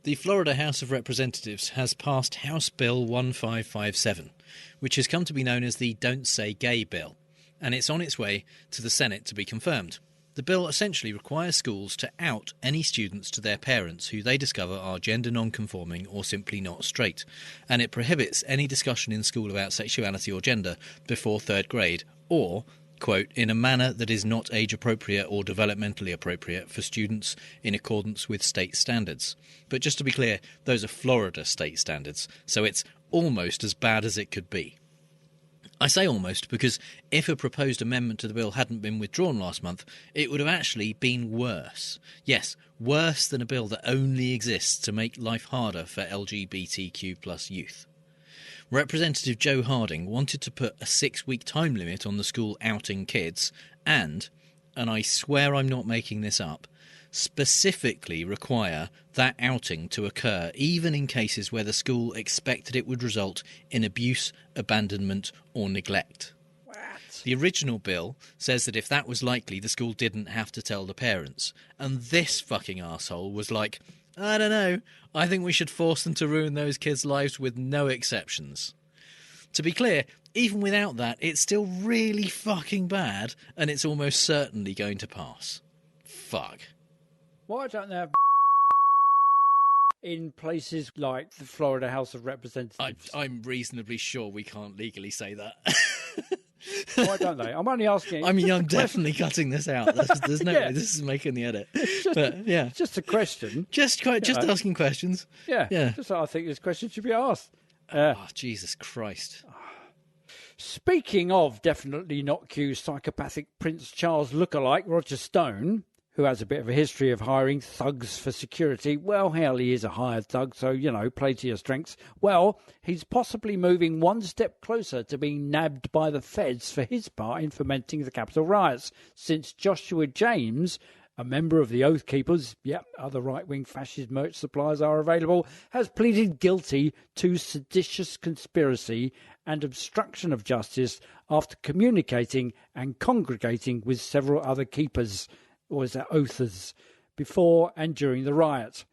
The Florida House of Representatives has passed House Bill 1557, which has come to be known as the Don't Say Gay Bill, and it's on its way to the Senate to be confirmed. The bill essentially requires schools to out any students to their parents who they discover are gender non-conforming or simply not straight, and it prohibits any discussion in school about sexuality or gender before third grade, or, quote, in a manner that is not age-appropriate or developmentally appropriate for students in accordance with state standards. But just to be clear, those are Florida state standards, so it's almost as bad as it could be. I say almost because if a proposed amendment to the bill hadn't been withdrawn last month, it would have actually been worse. Yes, worse than a bill that only exists to make life harder for LGBTQ+ youth. Representative Joe Harding wanted to put a 6-week time limit on the school outing kids and I swear I'm not making this up, specifically require that outing to occur even in cases where the school expected it would result in abuse, abandonment or neglect. What? The original bill says that if that was likely, the school didn't have to tell the parents. And this fucking arsehole was like, I don't know, I think we should force them to ruin those kids' lives with no exceptions. To be clear, even without that, it's still really fucking bad, and it's almost certainly going to pass. Fuck. Why don't they have in places like the Florida House of Representatives? I'm reasonably sure we can't legally say that. Why don't they? I'm only asking. I'm definitely cutting this out. There's no way this is making the edit. It's just a question. Just asking questions. Yeah. Just I think this question should be asked. Jesus Christ. Speaking of definitely not Q psychopathic Prince Charles lookalike Roger Stone, who has a bit of a history of hiring thugs for security. Well, hell, he is a hired thug, so, play to your strengths. Well, he's possibly moving one step closer to being nabbed by the feds for his part in fomenting the Capitol riots, since Joshua James, a member of the Oath Keepers, other right-wing fascist merch suppliers are available, has pleaded guilty to seditious conspiracy and obstruction of justice after communicating and congregating with several other keepers, or is that Oathers, before and during the riot.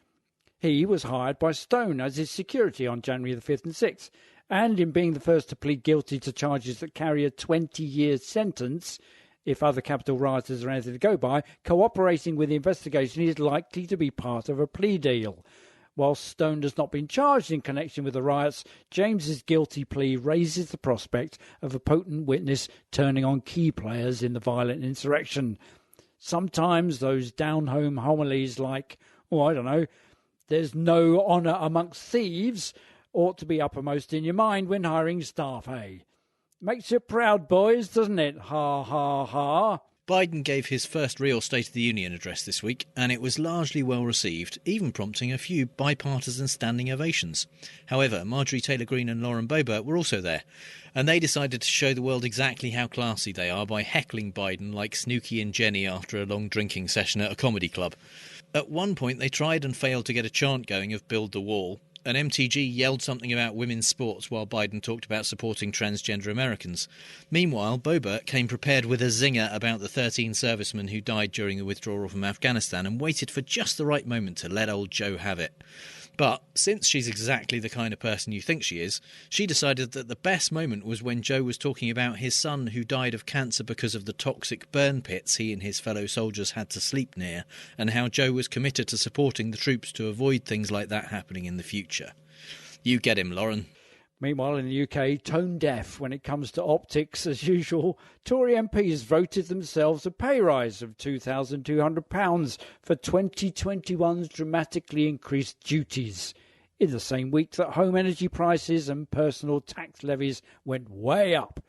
He was hired by Stone as his security on January the 5th and 6th, and in being the first to plead guilty to charges that carry a 20-year sentence, if other Capitol rioters are anything to go by, cooperating with the investigation is likely to be part of a plea deal. While Stone has not been charged in connection with the riots, James's guilty plea raises the prospect of a potent witness turning on key players in the violent insurrection. Sometimes those down-home homilies like, there's no honour amongst thieves, ought to be uppermost in your mind when hiring staff, eh? Makes you proud, boys, doesn't it? Ha, ha, ha. Biden gave his first real State of the Union address this week, and it was largely well received, even prompting a few bipartisan standing ovations. However, Marjorie Taylor Greene and Lauren Boebert were also there, and they decided to show the world exactly how classy they are by heckling Biden like Snooki and Jenny after a long drinking session at a comedy club. At one point, they tried and failed to get a chant going of Build the Wall, and MTG yelled something about women's sports while Biden talked about supporting transgender Americans. Meanwhile, Boebert came prepared with a zinger about the 13 servicemen who died during the withdrawal from Afghanistan and waited for just the right moment to let old Joe have it. But since she's exactly the kind of person you think she is, she decided that the best moment was when Joe was talking about his son who died of cancer because of the toxic burn pits he and his fellow soldiers had to sleep near, and how Joe was committed to supporting the troops to avoid things like that happening in the future. You get him, Lauren. Meanwhile, in the UK, tone deaf when it comes to optics as usual. Tory MPs voted themselves a pay rise of £2,200 for 2021's dramatically increased duties, in the same week that home energy prices and personal tax levies went way up.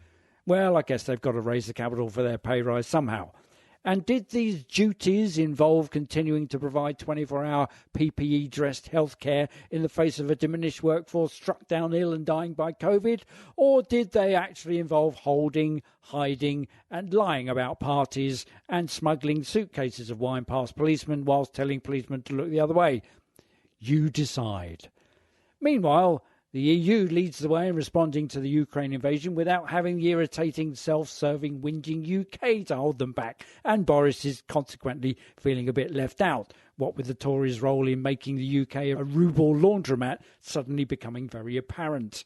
Well, I guess they've got to raise the capital for their pay rise somehow. And did these duties involve continuing to provide 24-hour PPE-dressed healthcare in the face of a diminished workforce struck down ill and dying by COVID? Or did they actually involve holding, hiding and lying about parties and smuggling suitcases of wine past policemen whilst telling policemen to look the other way? You decide. Meanwhile, the EU leads the way in responding to the Ukraine invasion without having the irritating, self-serving, whinging UK to hold them back, and Boris is consequently feeling a bit left out, what with the Tories' role in making the UK a ruble laundromat suddenly becoming very apparent.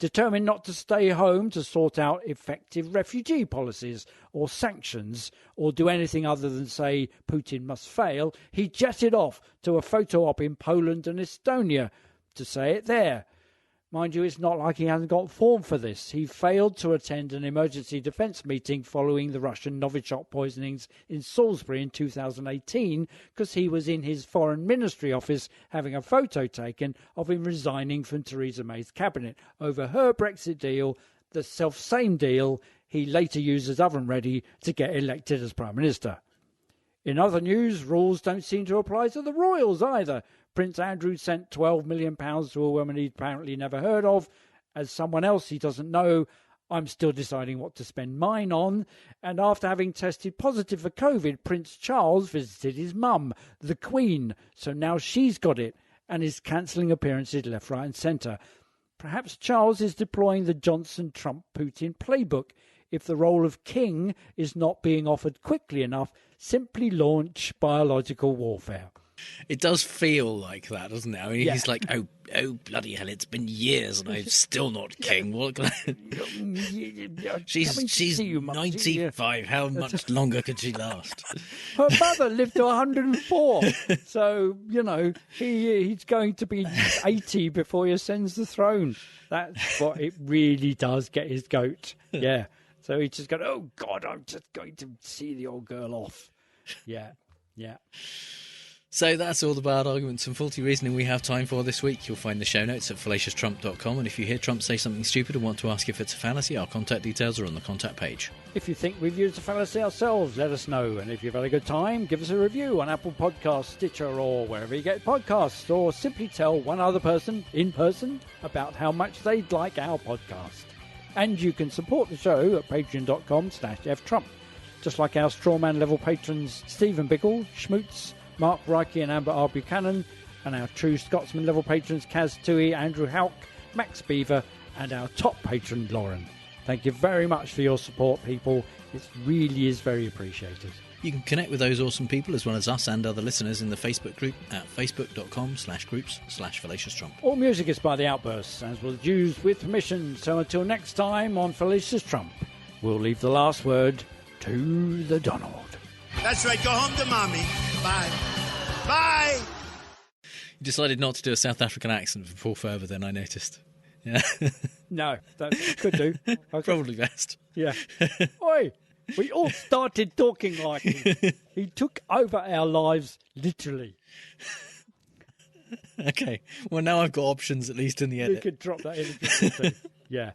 Determined not to stay home to sort out effective refugee policies or sanctions or do anything other than say Putin must fail, he jetted off to a photo op in Poland and Estonia to say it there. Mind you, it's not like he hasn't got form for this. He failed to attend an emergency defence meeting following the Russian Novichok poisonings in Salisbury in 2018 because he was in his foreign ministry office having a photo taken of him resigning from Theresa May's cabinet over her Brexit deal, the self-same deal he later used as oven ready to get elected as Prime Minister. In other news, rules don't seem to apply to the royals either. Prince Andrew sent £12 million to a woman he'd apparently never heard of. As someone else he doesn't know, I'm still deciding what to spend mine on. And after having tested positive for COVID, Prince Charles visited his mum, the Queen. So now she's got it and is cancelling appearances left, right and centre. Perhaps Charles is deploying the Johnson-Trump-Putin playbook. If the role of king is not being offered quickly enough, simply launch biological warfare. It does feel like that, doesn't it? I mean, he's like, oh, bloody hell, it's been years and I'm still not king. What can I... She's 95. How much longer can she last? Her mother lived to 104. So, he's going to be 80 before he ascends the throne. That's what it really does get his goat. Yeah. So he just go, oh, God, I'm just going to see the old girl off. Yeah, yeah. So that's all the bad arguments and faulty reasoning we have time for this week. You'll find the show notes at fallaciostrump.com, and if you hear Trump say something stupid and want to ask if it's a fallacy, our contact details are on the contact page. If you think we've used a fallacy ourselves, let us know. And if you've had a good time, give us a review on Apple Podcasts, Stitcher, or wherever you get podcasts, or simply tell one other person in person about how much they'd like our podcast. And you can support the show at patreon.com/ftrump. Just like our strawman level patrons Stephen Bickle, Schmutz, Mark Reike and Amber R. Buchanan, and our true Scotsman level patrons Kaz Tui, Andrew Houck, Max Beaver, and our top patron Lauren. Thank you very much for your support, people. It really is very appreciated. You can connect with those awesome people as well as us and other listeners in the Facebook group at facebook.com/groups/FallaciousTrump. All music is by The Outbursts, as was used with permission. So until next time on Fallacious Trump, we'll leave the last word to the Donald. That's right. Go home to mommy. Bye. Bye. You decided not to do a South African accent for Paul Ferber, then I noticed. Yeah. No, that could do. Okay. Probably best. Yeah. Oi, we all started talking like him. He took over our lives, literally. Okay. Well, now I've got options, at least in the edit. You could drop that in. Yeah.